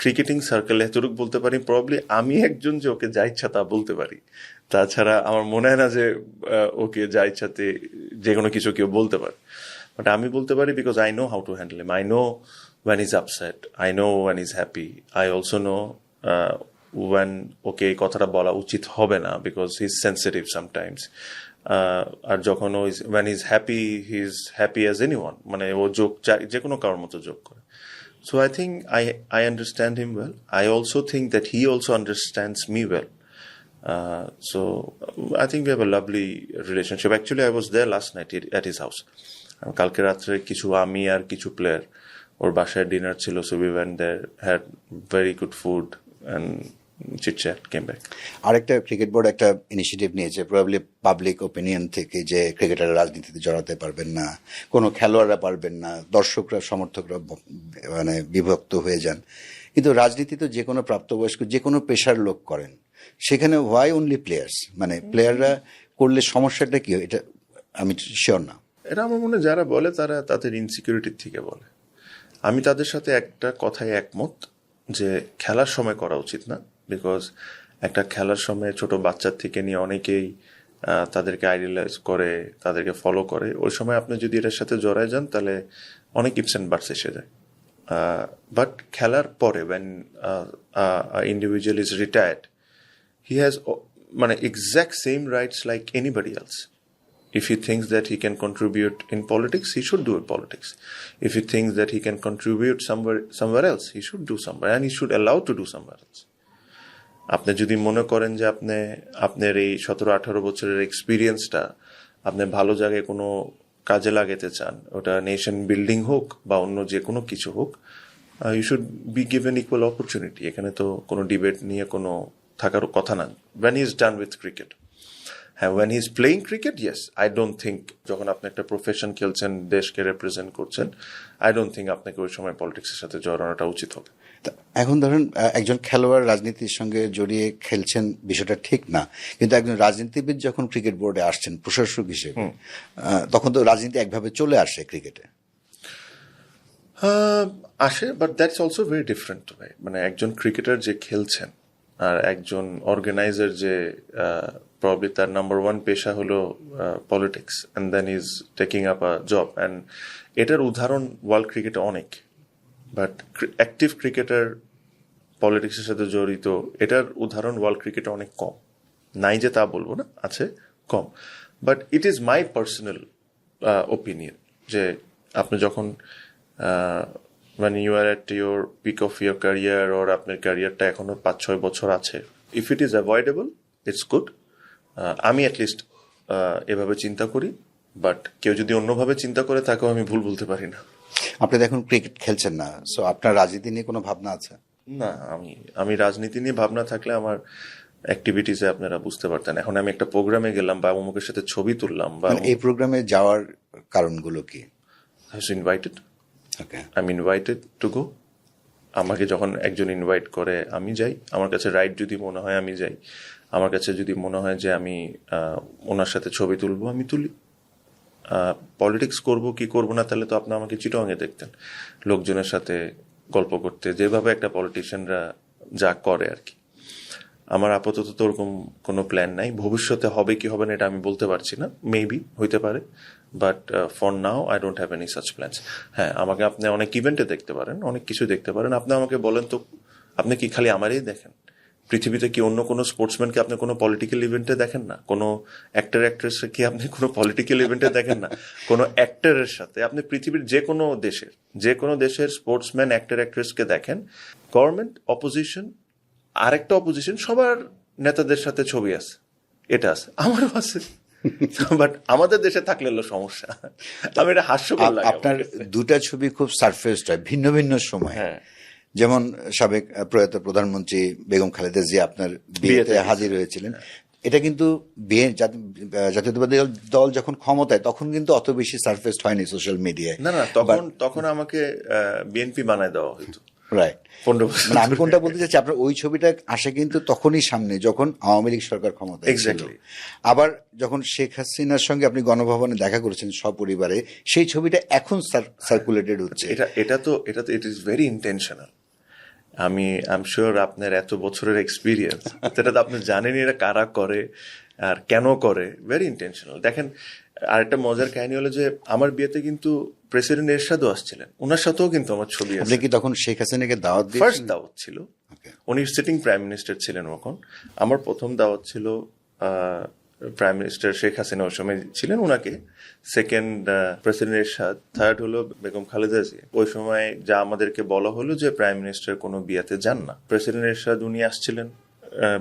cricketing সার্কেলে এতটুকু বলতে পারি, প্রবাবলি আমি একজন যে ওকে যা ইচ্ছা তা বলতে পারি। তাছাড়া আমার মনে হয় না যে ওকে যা ইচ্ছাতে যে কোনো কিছু কেউ বলতে পারে। বাট আমি বলতে পারি because I know how to handle him. I know when is upset, I know when is happy, I also know when okay এই কথাটা বলা উচিত হবে না, because he is sensitive sometimes. আর যখন ও when is happy, he is happy as anyone, মানে ও যোগ যে কোনো কারোর মতো যোগ করে। So I think I understand him well. I also think that he also understands me well. So I think we have a lovely relationship. Actually, I was there last night at his house. কালকে রাত্রে আমি আর কিছু প্লেয়ার ওর বাসায় ডিনার ছিল, so we went there, had very good food and chit chat, came back. আরেকটা ক্রিকেট বোর্ড একটা ইনিশিয়েটিভ নিয়েছে, প্রবাবলি পাবলিক ওপিনিয়ন থেকে, যে ক্রিকেটাররা রাজনীতিতে জড়াতে পারবেন না, কোনো খেলোয়াড়রা পারবেন না, দর্শকরা সমর্থকরা মানে বিভক্ত হয়ে যান। কিন্তু রাজনীতি তো যে কোনো প্রাপ্তবয়স্ক যে কোনো পেশার লোক করেন, সেখানে হোয়াই অনলি প্লেয়ার্স, মানে প্লেয়াররা করলে সমস্যাটা কি? এটা আমি শিওর না। এটা আমার মনে হয় যারা বলে তারা তাদের ইনসিকিউরিটির থেকে বলে। আমি তাদের সাথে একটা কথায় একমত যে খেলার সময় করা উচিত না, বিকজ একটা খেলার সময় ছোট বাচ্চার থেকে নিয়ে অনেকেই তাদেরকে আইডিয়ালাইজ করে, তাদেরকে ফলো করে। ওই সময় আপনি যদি এটার সাথে জড়ায় যান তাহলে অনেক ইপস অ্যান্ড বাটস এসে যায়। বাট খেলার পরে when individual is retired, he has মানে exact same rights like anybody else. If he thinks that he can contribute in politics, he should do in politics. If he thinks that he can contribute somewhere else, he should do somewhere, and he should allow to do somewhere else. আপনি যদি মনে করেন যে আপনার এই 17-18 বছরের এক্সপিরিয়েন্সটা আপনি ভালো জায়গায় কোনো কাজে লাগাতে চান, ওটা নেশন বিল্ডিং হোক বা অন্য যে কোনো কিছু হোক, you should be given equal opportunity. এখানে তো কোনো ডিবেট নিয়ে কোনো থাকার কথা না। when he is done with cricket, হ্যাঁ, when he is playing cricket, yes, I don't think যখন আপনি একটা প্রফেশন খেলছেন, দেশকে রিপ্রেজেন্ট করছেন, I don't think আপনাকে ওই সময় পলিটিক্সের সাথে জড়ানোটা উচিত হবে। এখন ধরেন একজন খেলোয়াড় রাজনীতির সঙ্গে জড়িয়ে খেলছেন, বিষয়টা ঠিক না, কিন্তু একজন রাজনীতিবিদ যখন ক্রিকেট বোর্ডে আসছেন প্রশাসক হিসেবে, তখন তো রাজনীতি একভাবে চলে আসে ক্রিকেটে। আসে, but that's also very different. মানে একজন ক্রিকেটার যে খেলছেন, আর একজন অর্গানাইজার যে প্রবলি তার নাম্বার ওয়ান পেশা হলো politics and then is taking up a job, and এটার উদাহরণ ওয়ার্ল্ড ক্রিকেটে অনেক, বাট অ্যাক্টিভ ক্রিকেটার পলিটিক্সের সাথে জড়িত এটার উদাহরণ ওয়ার্ল্ড ক্রিকেটে অনেক কম। নাই যে তা বলবো না, আছে, কম। But it is my personal opinion যে আপনি যখন মানে you are at your peak of your career, ওর আপনার ক্যারিয়ারটা এখনো 5-6 বছর আছে, if it is avoidable it's good. আমি অ্যাটলিস্ট এভাবে চিন্তা করি, বাট কেউ যদি অন্যভাবে চিন্তা করে তাকেও আমি ভুল বলতে পারি না। আপনি তো এখন ক্রিকেট খেলছেন না, সো আপনার রাজনীতি নিয়ে কোনো ভাবনা আছে? না, আমি রাজনীতি নিয়ে ভাবনা থাকলে আমার অ্যাক্টিভিটিসে আপনারা বুঝতে পারতেন। এখন আমি একটা প্রোগ্রামে গেলাম বা অমুকের সাথে ছবি তুললাম বা এই প্রোগ্রামে যাওয়ার কারণগুলো কি? Invited, okay, I am invited to go. আমাকে যখন একজন ইনভাইট করে আমি যাই, আমার কাছে রাইট যদি মনে হয় আমি যাই, আমার কাছে যদি মনে হয় যে আমি ওনার সাথে ছবি তুলবো আমি তুলি। পলিটিক্স করব কি করব না, তাহলে তো আপনি আমাকে চিটংয়ে দেখতেন লোকজনের সাথে গল্প করতে, যেভাবে একটা পলিটিশিয়ানরা যা করে আর কি। আমার আপাতত তো ওরকম কোনো প্ল্যান নাই। ভবিষ্যতে হবে কি হবে না এটা আমি বলতে পারছি না, মেবি হইতে পারে, but for now I don't have any such plans. হ্যাঁ, আমাকে আপনি অনেক ইভেন্টে দেখতে পারেন, অনেক কিছু দেখতে পারেন। আপনি আমাকে বলেন তো, আপনি কি খালি আমারই দেখেন? পৃথিবীতে কি অন্য কোনো স্পোর্টসম্যানকে আপনি কোনো পলিটিক্যাল ইভেন্টে দেখেন না? কোনো অ্যাক্টর অ্যাক্ট্রেস কি আপনি কোনো পলিটিক্যাল ইভেন্টে দেখেন না? কোনো অ্যাক্টরের সাথে আপনি পৃথিবীর যে কোনো দেশের স্পোর্টসম্যান অ্যাক্টর অ্যাক্ট্রেসকে দেখেন, গভর্নমেন্ট, অপোজিশন, আরেকটা অপোজিশন, সবার নেতাদের সাথে ছবি আছে, এটা আছে, আমারও আছে। বাট আমাদের দেশে থাকলে হলো সমস্যা। আমি এটা হাস্যকর লাগে আপনার দুটা ছবি খুব সারফেসড হয় ভিন্ন ভিন্ন সময়। হ্যাঁ, যেমন সাবেক প্রয়াত প্রধানমন্ত্রী বেগম খালেদা জিয়া আপনার বিয়েতে বিয়েতে হাজির হয়েছিলেন। এটা কিন্তু জাতীয়তাবাদী দল যখন ক্ষমতায় তখন কিন্তু অত বেশি সারফেসড হয়নি সোশ্যাল মিডিয়ায়। না, তখন আমাকে বিএনপি বানায় দেওয়া হইতো। রাইট, 15 বছর মানে আমি কোনটা বলতে চাচ্ছি, আপনার ওই ছবিটা আসে কিন্তু তখনই সামনে যখন আওয়ামী লীগ সরকার ক্ষমতায় ছিল। Exactly. আবার যখন শেখ হাসিনার সঙ্গে আপনি গণভবনে দেখা করেছেন সপরিবারে, সেই ছবিটা এখন সার্কুলেটেড হচ্ছে। এটা তো it is very intentional. I am sure আপনার এত বছরের এক্সপিরিয়েন্স, সেটা তো আপনি জানেন এটা কারা করে আর কেন করে। Very intentional. দেখেন, আরেকটা মজার কাহিনী হলো যে আমার বিয়েতে কিন্তু প্রেসিডেন্ট এরশাদও আসছিলেন, ওনার সাথেও কিন্তু আমার ছবি আপনি আছে। কি তখন শেখ হাসিনাকে দাওয়াত ফার্স্ট দিয়েছেন? দাওয়াত ছিল, উনি সিটিং প্রাইম মিনিস্টার ছিলেন তখন। আমার প্রথম দাওয়াত ছিল প্রাইম মিনিস্টার শেখ হাসিনা ওই সময় ছিলেন, ওনাকে। সেকেন্ড প্রেসিডেন্ট এরশাদ, থার্ড হলো বেগম খালেদা জিয়া। ওই সময় যা আমাদেরকে বলা হলো যে প্রাইম মিনিস্টার কোনো বিয়াতে যান না। প্রেসিডেন্ট এরশাদ উনি আসছিলেন,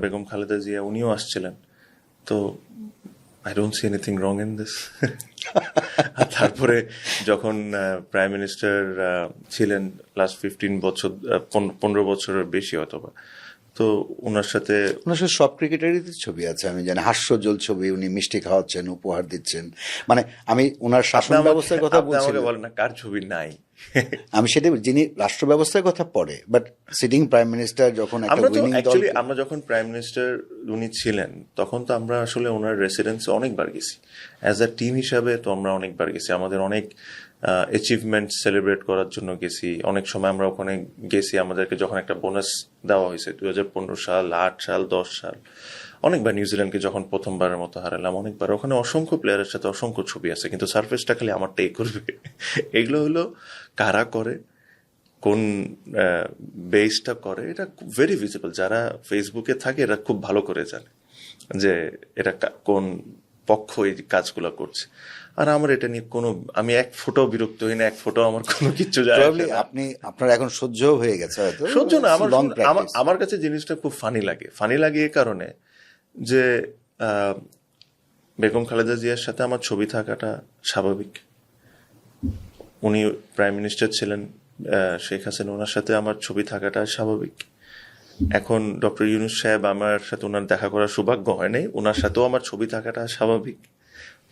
বেগম খালেদা জিয়া উনিও আসছিলেন। তো I don't see anything wrong in this. আর তারপরে যখন প্রাইম মিনিস্টার ছিলেন লাস্ট 15 বছর, 15 বছরের বেশি অথবা, তো ওনার সাথে সব ক্রিকেটারই ছবি আছে আমি জানি, হাস্যজ্জ্বল ছবি, উনি মিষ্টি খাওয়াচ্ছেন, উপহার দিচ্ছেন। মানে আমি ওনার শাসন ব্যবস্থার কথা বলছি, আমাকে বলেন না কার ছবি নাই। আমি সেটা যিনি রাষ্ট্র ব্যবস্থার কথা পড়ে, বাট সিটিং প্রাইম মিনিস্টার যখন একটা উইনিং দল। আমরা যখন প্রাইম মিনিস্টার উনি ছিলেন তখন তো আমরা আসলে ওনার রেসিডেন্সে অনেকবার গেছি, অ্যাজ আ টিম হিসাবে তো আমরা অনেকবার গেছি। আমাদের অনেক অ্যাচিভমেন্ট সেলিব্রেট করার জন্য গেছি। অনেক সময় আমরা ওখানে গেছি, আমাদেরকে যখন একটা বোনাস দেওয়া হয়েছে 2015 সাল, 8 সাল, 10 সাল, অনেকবার নিউজিল্যান্ডকে যখন প্রথমবারের মতো হারালাম, অনেকবার ওখানে অসংখ্য প্লেয়ারের সাথে অসংখ্য ছবি আছে, কিন্তু সারফেসটা খালি আমারটাই করবে। এগুলো হলো কারা করে, কোন বেসটা করে, এটা ভেরি ভিজিবল। যারা ফেসবুকে থাকে এরা খুব ভালো করে জানে যে এটা কোন পক্ষ এই কাজগুলো করছে। আর আমার এটা নিয়ে কোনো, আমি এক ফোটো বিরক্ত হই না, এক ফোটো আমার কোনো কিছু যায় আসে না। আপনি আপনার এখন সহ্য হয়ে গেছে হয়তো। সহ্য না, আমার কাছে জিনিসটা খুব ফানি লাগে এই কারণে যে বেগম খালেদা জিয়ার সাথে আমার ছবি থাকাটা স্বাভাবিক। উনি প্রাইম মিনিস্টার ছিলেন, শেখ হাসিনা, ওনার সাথে আমার ছবি থাকাটা স্বাভাবিক। এখন ডক্টর ইউনূস সাহেব, আমার সাথে ওনার দেখা করার সৌভাগ্য হয় নাই, ওনার সাথেও আমার ছবি থাকাটা স্বাভাবিক।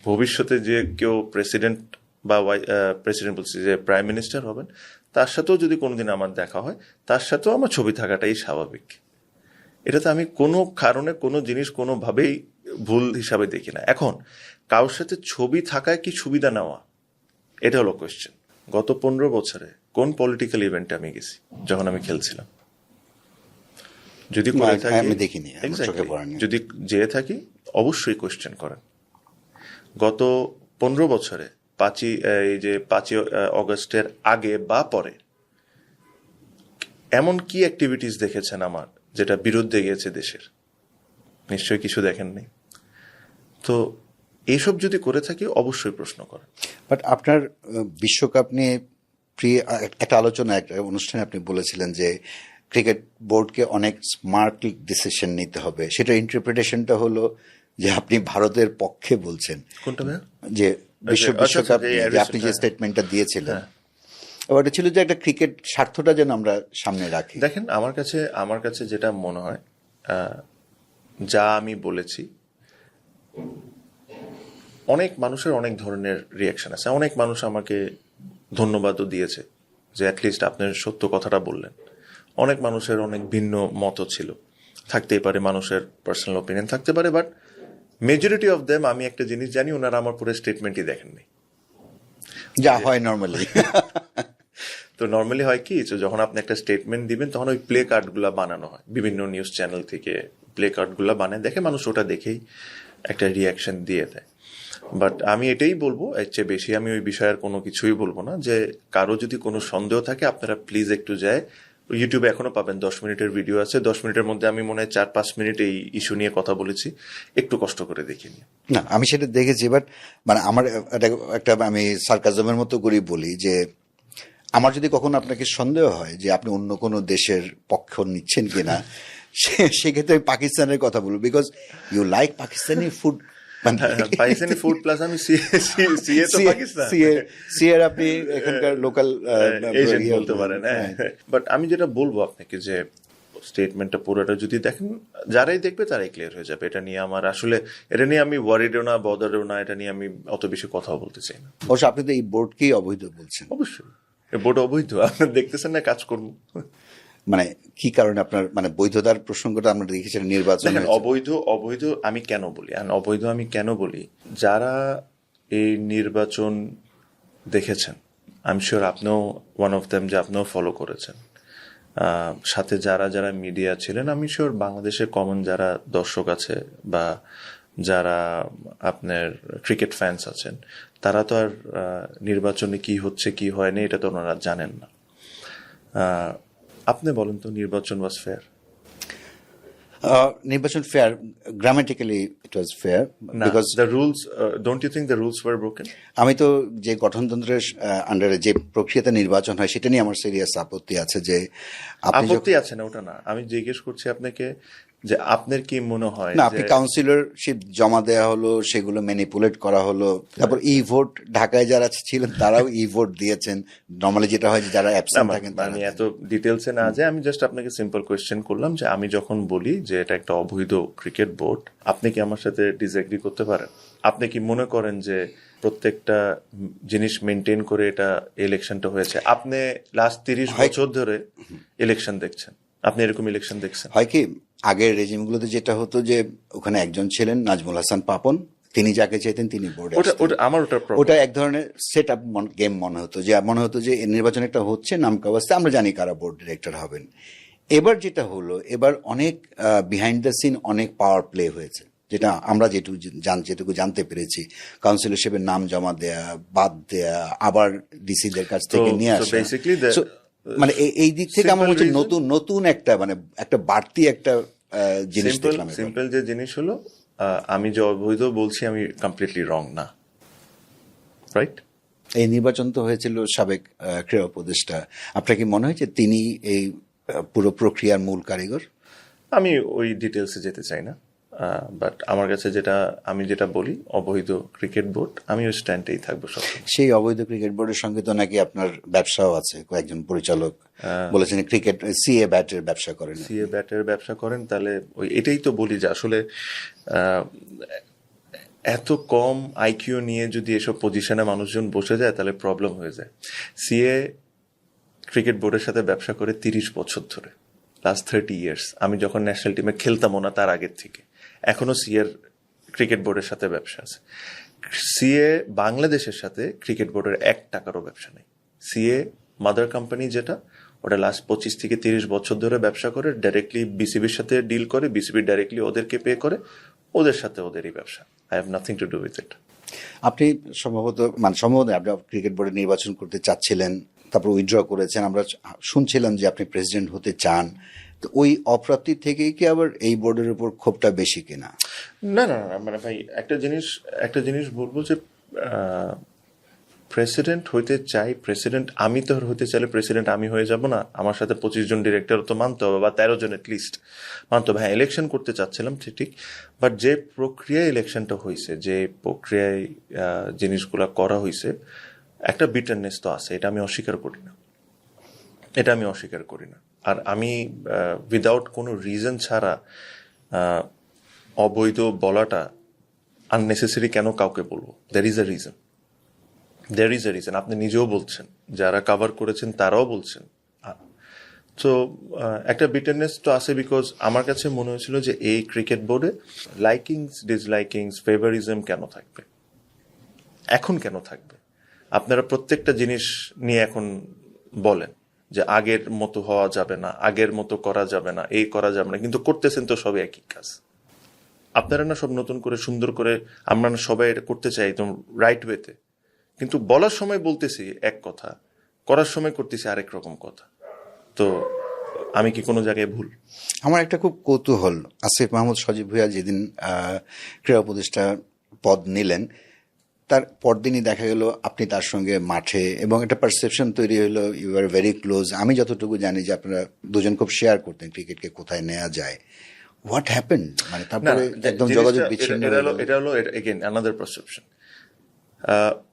ভবিষ্যতে যে কেউ প্রেসিডেন্ট বা প্রেসিডেন্ট বলছি যে প্রাইম মিনিস্টার হবেন, তার সাথেও যদি কোনোদিন আমার দেখা হয়, তার সাথেও আমার ছবি থাকাটাই স্বাভাবিক। এটাতে আমি কোনো কারণে কোনো জিনিস কোনোভাবেই ভুল হিসাবে দেখি না। এখন কারোর সাথে ছবি থাকায় কি সুবিধা নেওয়া, এটা হলো কোয়েশ্চেন। গত 15 বছরে কোন পলিটিক্যাল ইভেন্টে আমি গেছি যখন আমি খেলছিলাম? যদি করে না, থাকি, আমি দেখিনি, আমার Exactly. চোখে পড়েনি। যদি যেয়ে থাকি অবশ্যই কোয়েশ্চেন করেন। গত 15 বছরে এই যে 5ই অগস্টের আগে বা পরে এমন কি অ্যাক্টিভিটিস দেখেছেন আমার যেটা বিরুদ্ধে গিয়েছে দেশের? নিশ্চয়ই কিছু দেখেননি। তো এইসব যদি করে থাকি অবশ্যই প্রশ্ন করেন। বাট আপনার বিশ্বকাপ নিয়ে প্রিয় একটা আলোচনা, একটা অনুষ্ঠানে আপনি বলেছিলেন যে ক্রিকেট বোর্ডকে অনেক স্মার্টলি ডিসিশন নিতে হবে। সেটা ইন্টারপ্রিটেশনটা হলো যে আপনি ভারতের পক্ষে বলছেন। কোনটা ভাইয়া? যে আচ্ছা, বিশ্বকাপ আচ্ছা, নিয়ে এই যে আপনি যে হ্যাঁ। স্টেটমেন্টটা দিয়েছিলেন, হ্যাঁ। ওটা ছিল যে একটা ক্রিকেট স্বার্থটা যেন আমরা সামনে রাখি। দেখেন, আমার কাছে যেটা মনে হয়, যা আমি বলেছি, অনেক মানুষের অনেক ধরনের রিয়াকশন আছে। অনেক মানুষ আমাকে ধন্যবাদও দিয়েছে যে অ্যাটলিস্ট আপনার সত্য কথাটা বললেন। অনেক মানুষের অনেক ভিন্ন মত ছিল, থাকতেই পারে, মানুষের পার্সোনাল ওপিনিয়ন থাকতে পারে, বাট মেজরিটি অফ দেম, আমি একটা জিনিস জানি, ওনারা আমার পুরো স্টেটমেন্টই দেখেননি। যা হয় নর্মালি। তো নর্মালি হয় কি, তো যখন আপনি একটা স্টেটমেন্ট দিবেন তখন ওই প্লে কার্ডগুলো বানানো হয় বিভিন্ন নিউজ চ্যানেল থেকে, প্লে কার্ডগুলো বানায় দেখে মানুষ, ওটা দেখেই একটা রিয়াকশন দিয়ে দেয়। বাট আমি এটাই বলবো, এর চেয়ে বেশি আমি ওই বিষয়ের কোনো কিছুই বলবো না। যে কারো যদি কোনো সন্দেহ থাকে, আপনারা প্লিজ একটু যায়, ইউটিউবে এখনো পাবেন 10 মিনিটের ভিডিও আছে। 10 মিনিটের মধ্যে আমি মনে হয় 4-5 মিনিট এই ইস্যু নিয়ে কথা বলেছি। একটু কষ্ট করে দেখে নিন। না, আমি সেটা দেখেছি, বাট মানে আমার একটা আমি সার্কাজমের মতো করে বলি যে আমার যদি কখনো আপনাকে সন্দেহ হয় যে আপনি অন্য কোনো দেশের পক্ষ নিচ্ছেন কিনা, সেক্ষেত্রে আমি পাকিস্তানের কথা বলবো, because you like Pakistani food. Pakistani food plus আমি সিএ তো পাকিস্তান, সিএর আপনি এখানকার লোকাল এজেন্ট বলতে পারেন। হ্যাঁ, বাট আমি যেটা বলবো আপনাকে, যে স্টেটমেন্টটা পুরোটা যদি দেখেন, যারাই দেখবে তারাই ক্লিয়ার হয়ে যাবে। এটা নিয়ে আমার আসলে, এটা নিয়ে আমি ওয়ারিডও না, বদারও না, এটা নিয়ে আমি অত বেশি কথাও বলতে চাই না। অবশ্য আপনি তো এই বোর্ডকেই অবৈধ বলছেন। অবশ্যই বোর্ড অবৈধ, আপনার দেখতেছেন না কাজকর্ম। মানে কি কারণে আপনার মানে বৈধতার প্রসঙ্গটা আমরা দেখেছিলেন নির্বাচন দেখেন, অবৈধ আমি কেন বলি, অবৈধ আমি কেন বলি, যারা এই নির্বাচন দেখেছেন, আই এম শিওর আপনিও ওয়ান অফ দেম, যে আপনিও ফলো করেছেন, সাথে যারা যারা মিডিয়া ছিলেন, আমি শিওর বাংলাদেশের কমন যারা দর্শক আছে বা যারা আপনার ক্রিকেট ফ্যান্স আছেন, তারা তো আর নির্বাচনে কি হচ্ছে কি হয়নি এটা তো ওনারা জানেন না। আপনি বলেন তো, নির্বাচন ওয়াজ ফেয়ার? নির্বাচন fair, grammatically it was fair, because the rules, don't you think the rules were broken? আমি তো যে গঠনতন্ত্রের আন্ডারে যে প্রক্রিয়াতে নির্বাচন হয় সেটা নিয়ে আমার সিরিয়াস আপত্তি আছে। যে আপত্তি আছে না, ওটা না, আমি জিজ্ঞেস করছি আপনাকে যে আপনার কি মনে হয় না, আপনি কাউন্সিলরশিপ জমা দেওয়া হলো, সেগুলো ম্যানিপুলেট করা হলো, তারপর ই ভোট, ঢাকায় যারা ছিলেন তারাও ই ভোট দিয়েছেন। নর্মালি যেটা হয় যে যারা অ্যাবসেন্ট থাকেন, আমি এত ডিটেলসে না যাই, আমি জাস্ট আপনাকে সিম্পল কোয়েশ্চেন করলাম যে আমি যখন বলি যে এটা একটা অবৈধ ক্রিকেট বোর্ড, আপনি কি আমার সাথে ডিসএগ্রি করতে পারেন? আপনি কি মনে করেন যে প্রত্যেকটা জিনিস মেনটেন করে এটা ইলেকশনটা হয়েছে? আপনি লাস্ট 30 বছর ধরে ইলেকশন দেখছেন, আপনি এরকম ইলেকশন দেখছেন? হয় কি, আগের রেজিমগুলোতে যেটা হতো যে ওখানে একজন ছিলেন নাজমুল হাসান পাপন, তিনি যাকে চাইতেন তিনি বোর্ডে ওটা এক ধরনের সেট আপ গেম মনে হতো, যে মনে হতো যে নির্বাচন একটা হচ্ছে নামকা অবস্থায়, আমরা জানি কারা বোর্ড ডিরেক্টর হবেন। এবার যেটা হলো, এবার অনেক বিহাইন্ড দ্য সিন অনেক পাওয়ার প্লে হয়েছে, যেটা আমরা যেটুকু জানতে পেরেছি। কাউন্সিলরশিপের নাম জমা দেয়া, বাদ দেয়া, আবার ডিসিদের কাছ থেকে নিয়ে আসা, মানে এই দিক থেকে আমার হচ্ছে নতুন একটা মানে একটা বাড়তি একটা জিনিস দেখলাম। সিম্পল যে জিনিস হলো, আমি যে অবৈধ বলছি আমি কমপ্লিটলি রং না, রাইট? এই নির্বাচন তো হয়েছিল সাবেক ক্রীড়া উপদেষ্টা, আপনার কি মনে হয় যে তিনি এই পুরো প্রক্রিয়ার মূল কারিগর? আমি ওই ডিটেলসে যেতে চাই না, বাট আমার কাছে আমি যেটা বলি, অবৈধ ক্রিকেট বোর্ড, আমি ওই স্ট্যান্ডেই থাকবো সবসময়। সেই অবৈধ ক্রিকেট বোর্ডের সঙ্গে তো নাকি আপনার ব্যবসাও আছে, কয়েকজন পরিচালক বলেছেন ক্রিকেট সিএ ব্যাটের ব্যবসা করেন। সিএ ব্যাটের ব্যবসা করেন, তাহলে এটাই তো বলি যে আসলে এত কম আইকিউ নিয়ে যদি এসব পজিশনে মানুষজন বসে যায় তাহলে প্রবলেম হয়ে যায়। সিএ ক্রিকেট বোর্ডের সাথে ব্যবসা করে 30 বছর ধরে, লাস্ট 30 ইয়ার্স। আমি যখন ন্যাশনাল টিমে খেলতামও না তার আগের থেকে এখনো সিএর ক্রিকেট বোর্ডের সাথে ব্যবসা আছে। সিএ বাংলাদেশের সাথে ক্রিকেট বোর্ডের 1 টাকারও ব্যবসা নেই। সিএ মাদার কোম্পানি যেটা, ওটা লাস্ট 25 থেকে 30 বছর ধরে ব্যবসা করে, ডাইরেক্টলি বিসিবির সাথে ডিল করে, বিসিবি ডাইরেক্টলি ওদেরকে পে করে, ওদের সাথে ওদেরই ব্যবসা। I have nothing to do with it. আপনি সম্ভবত আপনি ক্রিকেট বোর্ডে নির্বাচন করতে চাচ্ছিলেন, তারপর উইথড্র করেছেন, আমরা শুনছিলাম যে আপনি প্রেসিডেন্ট হতে চান। তো ওই অপ্রাপ্তি থেকেই কি আবার এই বোর্ডের উপর ক্ষোভটা বেশি কিনা? না না না, মানে ভাই একটা জিনিস বলবো যে প্রেসিডেন্ট হইতে চাই, প্রেসিডেন্ট আমি তো হতে চাইলে প্রেসিডেন্ট আমি হয়ে যাব না, আমার সাথে 25 জন ডিরেক্টর তো মানতে হবে, বা 13 জন এটলিস্ট মানতে হবে। হ্যাঁ, ইলেকশন করতে চাচ্ছিলাম ঠিক, বাট যে প্রক্রিয়ায় ইলেকশনটা হয়েছে, যে প্রক্রিয়ায় জিনিসগুলা করা হয়েছে, একটা বিটারনেস তো আছে, এটা আমি অস্বীকার করি না। আর আমি উইদাউট কোনো রিজন ছাড়া অবৈধ বলাটা আননেসেসারি কেন কাউকে বলবো? There is a reason. আপনি নিজেও বলছেন, যারা কাভার করেছেন তারাও বলছেন। তো একটা বিটারনেস তো আছে, বিকজ আমার কাছে মনে হয়েছিল যে এই ক্রিকেট বোর্ডে লাইকিংস, ডিসলাইকিংস, ফেভারিজম কেন থাকবে, এখন কেন থাকবে? আপনারা প্রত্যেকটা জিনিস নিয়ে এখন বলেন যে আগের মতো হওয়া যাবে না, আগের মতো করা যাবে না, এই করা যাবে না, কিন্তু করতেছেন তো সবই একই কাজ। আপনারা না সব নতুন করে সুন্দর করে, আমরা না সবাই এটা করতে চাই একদম রাইট ওয়েতে, কিন্তু বলার সময় বলতেছি এক কথা, করার সময় করতেছি আরেক রকম কথা। তো আমি কি কোনো জায়গায় ভুল? আমার একটা খুব কৌতূহল, আসিফ মাহমুদ সজীব ভুঁইয়া যেদিন ক্রীড়া উপদেষ্টা পদ নিলেন, তার পরদিনই দেখা গেল আপনি তার সঙ্গে মাঠে, এবং একটা পারসেপশন তৈরি হলো ইউ আর ভেরি ক্লোজ। আমি যতটুকু জানি যে আপনারা দুজন খুব শেয়ার করতেন ক্রিকেটকে কোথায় নেওয়া যায়। হোয়াট হ্যাপেন্ড, মানে তারপরে একদম যোগাযোগ বিচ্ছিন্ন? এটা হলো এগেইন অ্যানাদার পারসেপশন।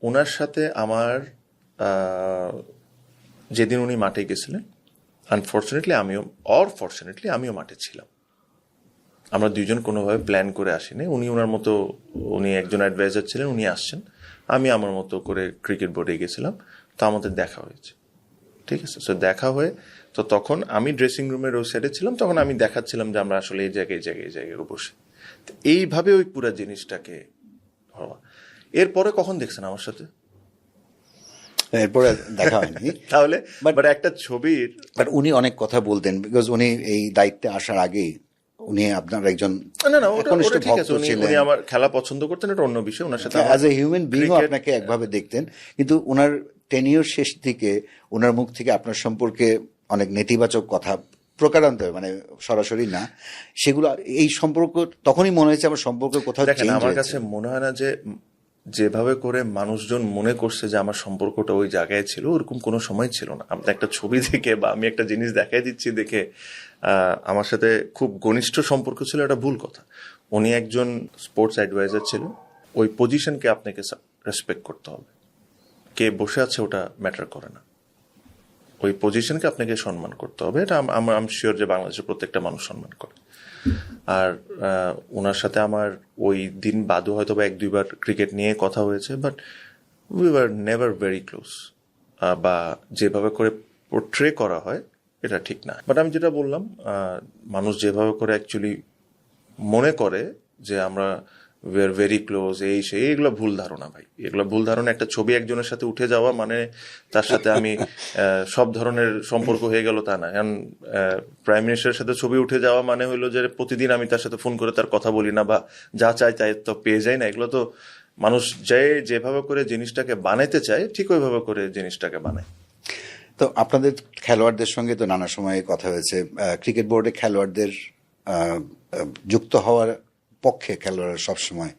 ওনার সাথে আমার যেদিন উনি মাঠে গেছিলেন, আনফর্চুনেটলি আমিও মাঠে ছিলাম। আমরা দুইজন কোনোভাবে প্ল্যান করে আসিনি। উনি ওনার মতো, উনি একজন অ্যাডভাইজার ছিলেন, উনি আসছেন, আমি আমার মতো করে ক্রিকেট বোর্ডে গেছিলাম। তো আমাদের দেখা হয়েছে, ঠিক আছে। সো দেখা হয়ে, তো তখন আমি ড্রেসিং রুমের ওই সাইডে ছিলাম, তখন আমি দেখাচ্ছিলাম যে আমরা আসলে এই জায়গায় বসে। তো এইভাবে ওই পুরো জিনিসটাকে হওয়া। এরপরে কখন দেখছেন আমার সাথে? এরপরে দেখা হয়নি। তাহলে বাট একটা ছবির, বাট উনি অনেক কথা বলতেন, বিকজ উনি এই দায়িত্বে আসার আগেই উনি আপনার একজন ওটা ঠিক আছে, উনি আমার খেলা পছন্দ করতেন, এটা অন্য বিষয়। ওনার সাথে অ্যাজ এ হিউম্যান বিইং আপনাকে একভাবে দেখতেন, কিন্তু ওনার টেনিওর শেষ দিকে ওনার মুখ থেকে আপনার সম্পর্কে অনেক নেতিবাচক কথা প্রকারান্তরে, মানে সরাসরি না, সেগুলো এই সম্পর্ক তখনই মনে হয়েছে আমার সম্পর্ক কোথাও চেঞ্জ হয়েছে। আমার কাছে মনে হয় না যে যেভাবে করে মানুষজন মনে করছে যে আমার সম্পর্কটা ওই জায়গায় ছিল, ওরকম কোনো সময় ছিল না। আমি একটা ছবি দেখে বা আমি একটা জিনিস দেখাই দিচ্ছি দেখে আমার সাথে খুব ঘনিষ্ঠ সম্পর্ক ছিল, এটা ভুল কথা। উনি একজন স্পোর্টস অ্যাডভাইজার ছিলেন। ওই পজিশনকে আপনাকে রেসপেক্ট করতে হবে। কে বসে আছে ওটা ম্যাটার করে না, ওই পজিশনকে আপনাকে সম্মান করতে হবে। এটা আই এম শিওর যে বাংলাদেশের প্রত্যেকটা মানুষ সম্মান করে। আর ওনার সাথে আমার ওই দিন বাদও হয়তো বা 1-2 বার ক্রিকেট নিয়ে কথা হয়েছে, but we were never very close. বা যেভাবে করে পোর্ট্রে করা হয় এটা ঠিক না। বাট আমি যেটা বললাম, মানুষ যেভাবে করে অ্যাকচুয়ালি মনে করে যে আমরা উই আর ভেরি ক্লোজ, এগুলো ভুল ধারণা ভাই, এগুলো ভুল ধারণা। একটা ছবি একজনের সাথে উঠে যাওয়া মানে তার সাথে আমি সব ধরনের সম্পর্ক হয়ে গেল তা না। কারণ প্রাইম মিনিস্টারের সাথে ছবি উঠে যাওয়া মানে হলো যে প্রতিদিন আমি তার সাথে ফোন করে তার কথা বলি না, বা যা চাই তাই তো পেয়ে যায় না। এগুলো তো মানুষ যেভাবে করে জিনিসটাকে বানাইতে চায়, ঠিক ওইভাবে করে জিনিসটাকে বানায়। তো আপনাদের খেলোয়াড়দের সঙ্গে তো নানা সময়ে কথা হয়েছে, ক্রিকেট বোর্ডে খেলোয়াড়দের যুক্ত হওয়ার পক্ষে খেলোয়াড়রা সবসময়।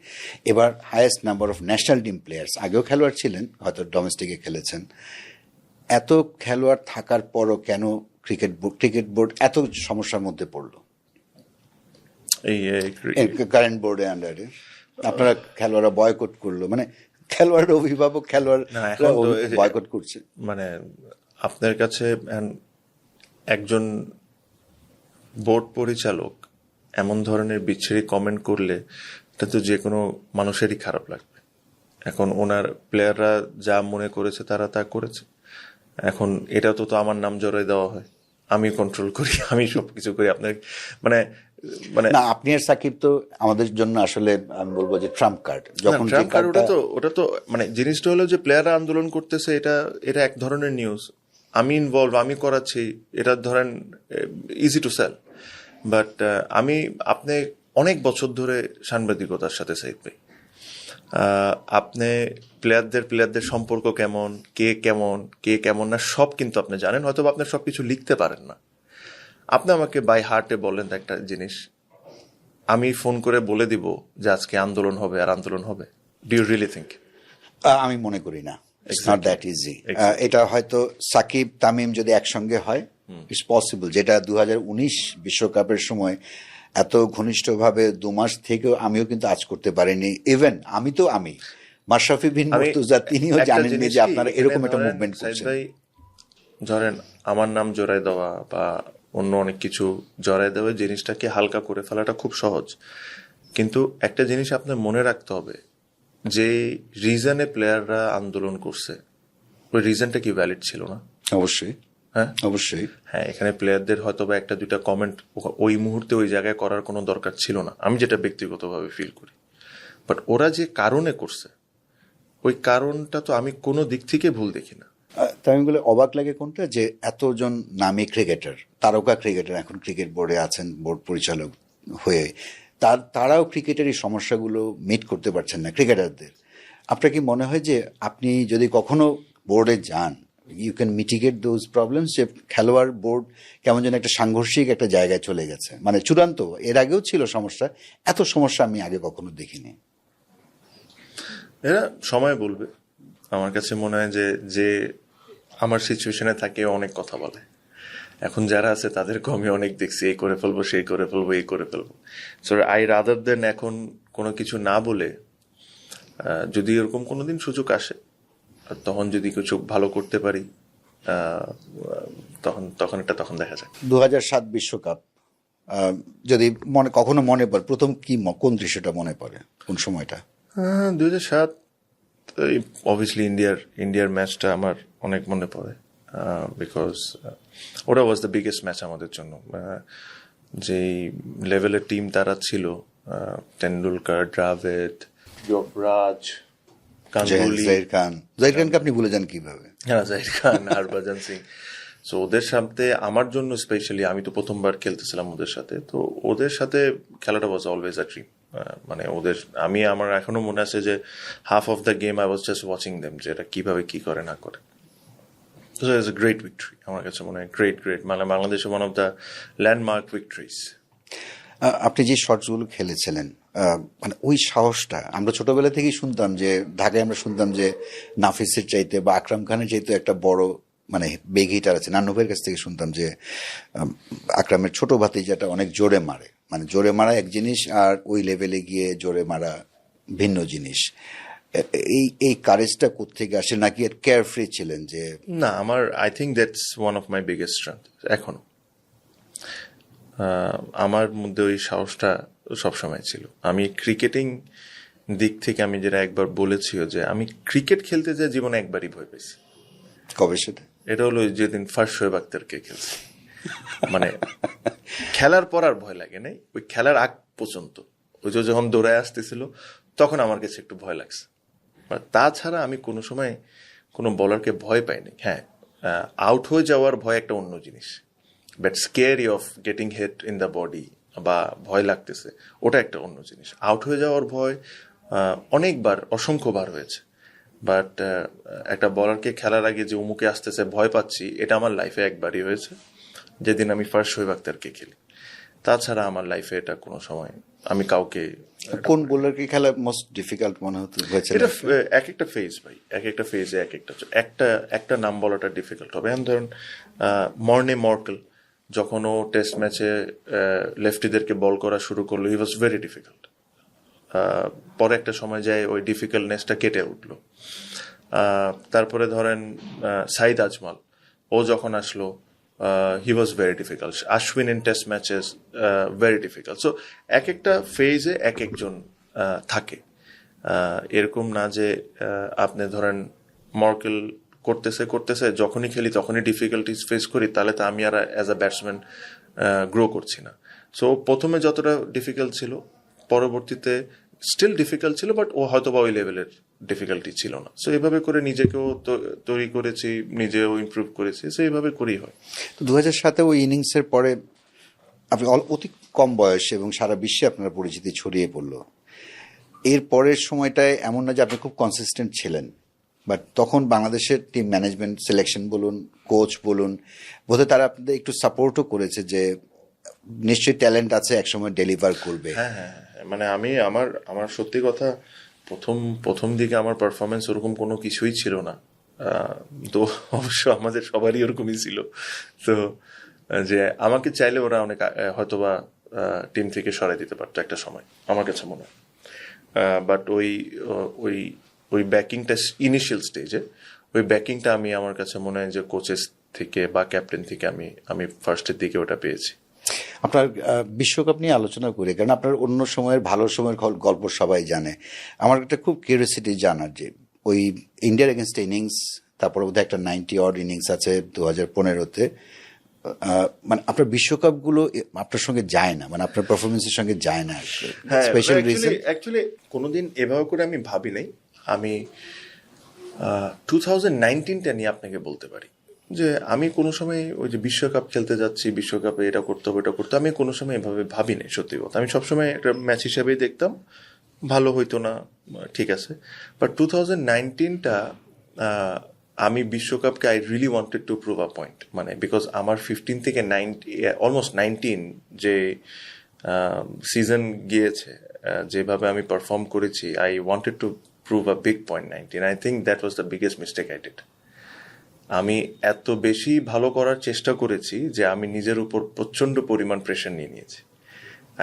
এবার highest number of national team players, আগেও খেলোয়াড় ছিলেন, হয়তো ডোমেস্টিকে খেলেছেন, এত খেলোয়াড় থাকার পরও কেন ক্রিকেট বোর্ড এত সমস্যার মধ্যে পড়লো? এই কারেন্ট বোর্ডে আন্ডারে আপনারা খেলোয়াড়রা বয়কট করলো, মানে খেলোয়াড় অভিভাবক খেলোয়াড় বয়কট করছে। মানে আপনার কাছে একজন বোর্ড পরিচালক এমন ধরনের বিচ্ছিরি কমেন্ট করলে এটা তো যে কোনো মানুষেরই খারাপ লাগবে। এখন ওনার প্লেয়াররা যা মনে করেছে তারা তা করেছে। এখন এটা তো আমার নাম জড়াই দেওয়া হয়, আমি কন্ট্রোল করি, আমি সবকিছু করি। আপনার মানে না, আপনি আর সাকিব তো আমাদের জন্য আসলে আমি বলবো যে ট্রাম্প কার্ড। যখন ওটা তো মানে জিনিসটা হলো যে প্লেয়াররা আন্দোলন করতেছে, এটা এক ধরনের নিউজ। আমি ইনভলভ, আমি করাচ্ছি, এটা ধরেন ইজি টু সেল। বাট আপনি অনেক বছর ধরে সাংবাদিকতার সাথে সাইড ভাই, আপনি প্লেয়ারদের সম্পর্ক কেমন, কে কেমন না সব কিন্তু আপনি জানেন, হয়তো আপনি সবকিছু লিখতে পারেন না। আপনি আমাকে বাই হার্টে বলেন একটা জিনিস, আমি ফোন করে বলে দিব যে আজকে আন্দোলন হবে আর আন্দোলন হবে? Do you really think? আমি মনে করি না, ইটস নট দ্যাট ইজি। এটা হয়তো সাকিব তামিম যদি একসঙ্গে হয় ইটস পসিবল, যেটা 2019 বিশ্বকাপের সময় এত ঘনিষ্ঠভাবে 2 মাস থেকেও আমিও কিন্তু আজ করতে পারিনি। ইভেন আমি মাশরাফি বিন মুর্তজা তিনিও জানেননি যে আপনারা এরকম একটা মুভমেন্ট করছেন। ধরেন আমার নাম জড়াই দেওয়া বা অন্য অনেক কিছু জড়াই দেওয়া, জিনিসটাকে হালকা করে ফেলাটা খুব সহজ, কিন্তু একটা জিনিস আপনার মনে রাখতে হবে, যে রিজনে প্লেয়াররা আন্দোলন করছে ওই রিজনটা কি ভ্যালিড ছিল না? অবশ্যই, হ্যাঁ অবশ্যই। হ্যাঁ, এখানে প্লেয়ারদের হয়তো বা একটা দুইটা কমেন্ট ওই মুহূর্তে ওই জায়গায় করার কোনো দরকার ছিল না, আমি যেটা ব্যক্তিগতভাবে ফিল করি। বাট ওরা যে কারণে করছে ওই কারণটা তো আমি কোনো দিক থেকে ভুল দেখি না। তামিমগুলো অবাক লাগে কোনটা, যে এতজন নামী ক্রিকেটার, তারকা ক্রিকেটার এখন ক্রিকেট বোর্ডে আছেন, বোর্ড পরিচালক হয়ে, তারাও ক্রিকেটের এই সমস্যাগুলো মিট করতে পারছেন না ক্রিকেটারদের। আপনার কি মনে হয় যে আপনি যদি কখনো বোর্ডে যান, you can mitigate those problems, যে খেলোয়াড় বোর্ড কেমন যেন একটা সাংঘর্ষিক একটা জায়গায় চলে গেছে, মানে চূড়ান্ত, এর আগেও ছিল সমস্যা, এত সমস্যা আমি আগে কখনো দেখিনি? এরা সময় বলবে। আমার কাছে মনে হয় যে আমার সিচুয়েশনে থাকে অনেক কথা বলে, এখন যারা আছে তাদেরকে আমি অনেক দেখছি, এই করে ফেলবো, সেই করে ফেলবো, এই করে ফেলবো। সো আই রাদার দেন এখন কোনো কিছু না বলে, যদি এরকম কোনোদিন সুযোগ আসে তখন যদি কিছু ভালো করতে পারি, তখন দেখা যায়। 2007 বিশ্বকাপ যদি কখনো মনে পড়ে, প্রথম কোন দৃশ্যটা মনে পড়ে, কোন সময়টা? 2007 অবভিয়াসলি ইন্ডিয়ার ম্যাচটা আমার অনেক মনে পড়ে, বিকজ ওটা ওয়াজ দ্য বিগেস্ট ম্যাচ আমাদের জন্য। যেই লেভেলের টিম তারা ছিল, টেন্ডুলকার, দ্রাভিড, যুবরাজ, জাহির খানকে আপনি ভুলে যান কিভাবে? হ্যাঁ, জাহির খান, হরভজন সিং। সো ওদের সাথে আমার জন্য স্পেশালি, আমি তো প্রথমবার খেলতেছিলাম ওদের সাথে, তো ওদের সাথে খেলাটা ওয়াজ অলওয়েজ আ ড্রিম। মানে আমার এখনো মনে আছে যে half of the game I was just watching them, যে এটা কিভাবে কি করে না করে। So it's a great victory আমার কাছে মনে হয়, গ্রেট মানে Bangladesh one of the landmark victories. আপনি যে শটসগুলো খেলেছিলেন, মানে ওই সাহসটা আমরা ছোটবেলা থেকেই শুনতাম, যে ঢাকায় আমরা শুনতাম যে নাফিসের চাইতে বা আকরাম খানের চাইতে একটা বড় মানে বেগ হিটার আছে, নান্নুভের কাছ থেকে শুনতাম যে আকরামের ছোট ভাতিজাটা অনেক জোরে মারে, মানে জোরে মারা এক জিনিস আর ওই লেভেলে গিয়ে জোরে মারা ভিন্ন জিনিস। এই কারেজটা কোত্থেকে আসে, নাকি এর কেয়ারফ্রি ছিলেন? যে না, I think that's one of my biggest strength এখনো। আমার মধ্যে ওই সাহসটা সবসময় ছিল। আমি ক্রিকেটিং দিক থেকে আমি যেটা একবার বলেছিও, যে আমি ক্রিকেট খেলতে যে জীবনে একবারই ভয় পেয়েছি। কবে সেটা? এটা হলো যেদিন ফার্স্ট শোয়েব আখতারকে খেলছি। মানে খেলার পর আর ভয় লাগে নাই, ওই খেলার আগ পর্যন্ত ওই যে যখন দৌড়ায় আসতেছিল তখন আমার কাছে একটু ভয় লাগছে। তাছাড়া আমি কোনো সময় কোনো বলারকে ভয় পাইনি। হ্যাঁ, আউট হয়ে যাওয়ার ভয় একটা অন্য জিনিস, but scary of getting hit in the body বা ভয় লাগতেছে, ওটা একটা অন্য জিনিস। আউট হয়ে যাওয়ার ভয় অনেকবার, অসংখ্যবার হয়েছে, বাট একটা বলারকে খেলার আগে যে উমুকে আসতেছে ভয় পাচ্ছি, এটা আমার লাইফে একবারই হয়েছে, যেদিন আমি ফার্স্ট শোয়েব আখতারকে খেলি। তাছাড়া আমার লাইফে এটা কোনো সময় আমি কাউকে। কোন বোলারকে খেলা মোস্ট ডিফিকাল্ট মনে হয়েছে? এটা এক একটা ফেজ ভাই, এক একটা ফেজে একটা নাম বলাটা ডিফিকাল্ট হবে। এখন ধরুন মর্নে মর্কেল যখন ও টেস্ট ম্যাচে লেফটিদেরকে বল করা শুরু করলো, হি ওয়াজ ভেরি ডিফিকাল্ট। পরে একটা সময় যায় ওই ডিফিকাল্টনেসটা কেটে উঠলো। তারপরে ধরেন সাইদ আজমল, ও যখন আসলো, he was very difficult. Ashwin in test matches, very difficult. So এক একটা ফেজে এক একজন থাকে। এরকম না যে আপনি ধরেন মর্কেল করতেছে যখনই খেলি তখনই ডিফিকাল্টিস ফেস করি, তাহলে তো আমি আর অ্যাজ আ ব্যাটসম্যান গ্রো করছি না। সো প্রথমে যতটা ডিফিকাল্ট ছিল, পরবর্তীতে স্টিল ডিফিকাল্ট ছিল, বাট ও হয়তো বা ওই লেভেলের ডিফিকাল্টি ছিল না। সো এভাবে করে নিজেকেও তৈরি করেছি, নিজেও ইমপ্রুভ করেছি, সো এইভাবে করেই হয়। তো 2007 ওই ইনিংসের পরে আপনি অতি কম বয়সে এবং সারা বিশ্বে আপনার পরিচিতি ছড়িয়ে পড়লো। এর পরের সময়টায় এমন না যে আপনি খুব কনসিস্টেন্ট ছিলেন, বাট তখন বাংলাদেশের টিম ম্যানেজমেন্ট, সিলেকশন বলুন, কোচ বলুন, বোধহয় তারা আপনাদের একটু সাপোর্টও করেছে যে নিশ্চয়ই ট্যালেন্ট আছে, একসময় ডেলিভার করবে। হ্যাঁ হ্যাঁ হ্যাঁ, মানে আমি আমার সত্যি কথা, প্রথম দিকে আমার পারফরমেন্স ওরকম কোনো কিছুই ছিল না। তো অবশ্য আমাদের সবারই ওরকমই ছিল। তো যে আমাকে চাইলে ওরা অনেক হয়তোবা টিম থেকে সরাই দিতে পারতো একটা সময়, আমার কাছে মনে হয়। বাট ওই ওই ব্যাকিংটা ইনিশিয়াল স্টেজে, ওই ব্যাকিংটা আমি আমার কাছে মনে হয় যে কোচেস থেকে বা ক্যাপ্টেন থেকে আমি ফার্স্টের দিকে ওটা পেয়েছি। আপনার বিশ্বকাপ নিয়ে আলোচনা করি, কারণ আপনার অন্য সময়ের ভালো সময়ের গল্প সবাই জানে। আমার একটা খুব কিউরিওসিটি জানার যে ওই ইন্ডিয়ার এগেনস্ট ইনিংস, তারপরে বোধহয় একটা 90 অড ইনিংস আছে 2015-তে, মানে আপনার বিশ্বকাপগুলো আপনার সঙ্গে যায় না, মানে আপনার পারফরমেন্সের সঙ্গে যায় না। Special reason? অ্যাকচুয়ালি কোনোদিন এভাবে করে আমি ভাবি নাই। আমি 2019টা নিয়ে আপনাকে বলতে পারি যে আমি কোনো সময় ওই যে বিশ্বকাপ খেলতে যাচ্ছি, বিশ্বকাপে এটা করতে হবে, এটা করতে, আমি কোনো সময় এভাবে ভাবি নাই। সত্যি কথা, আমি সবসময় একটা ম্যাচ হিসেবেই দেখতাম। ভালো হইতো না, ঠিক আছে, বাট 2019টা আমি বিশ্বকাপকে I really wanted to prove a point, মানে বিকজ আমার 15 থেকে অলমোস্ট 19 যে সিজন গিয়েছে, যেভাবে আমি পারফর্ম করেছি, I wanted to prove a big point 19। I think that was the biggest mistake I did. আমি এত বেশি ভালো করার চেষ্টা করেছি যে আমি নিজের উপর প্রচন্ড পরিমাণ প্রেশার নিয়ে নিয়েছি।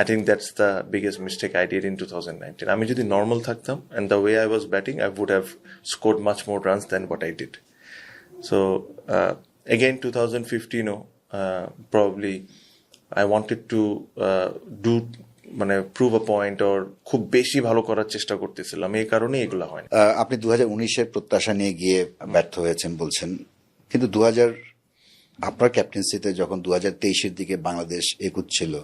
I think that's the biggest mistake I did in 2019. আমি যদি নর্মাল থাকতাম and the way I was batting, I would have scored much more runs than what I did. So again 2015, probably I wanted to do মানে প্রুভ আ পয়েন্ট অর খুব বেশি ভালো করার চেষ্টা করতেছিলাম, এই কারণে এগুলো হয় না। আপনি 2019-এর প্রত্যাশা নিয়ে গিয়ে ব্যর্থ হয়েছেন বলছেন, কিন্তু আপনার ক্যাপ্টেন্সিতে যখন 2023-এর দিকে বাংলাদেশ এগুচ্ছিল,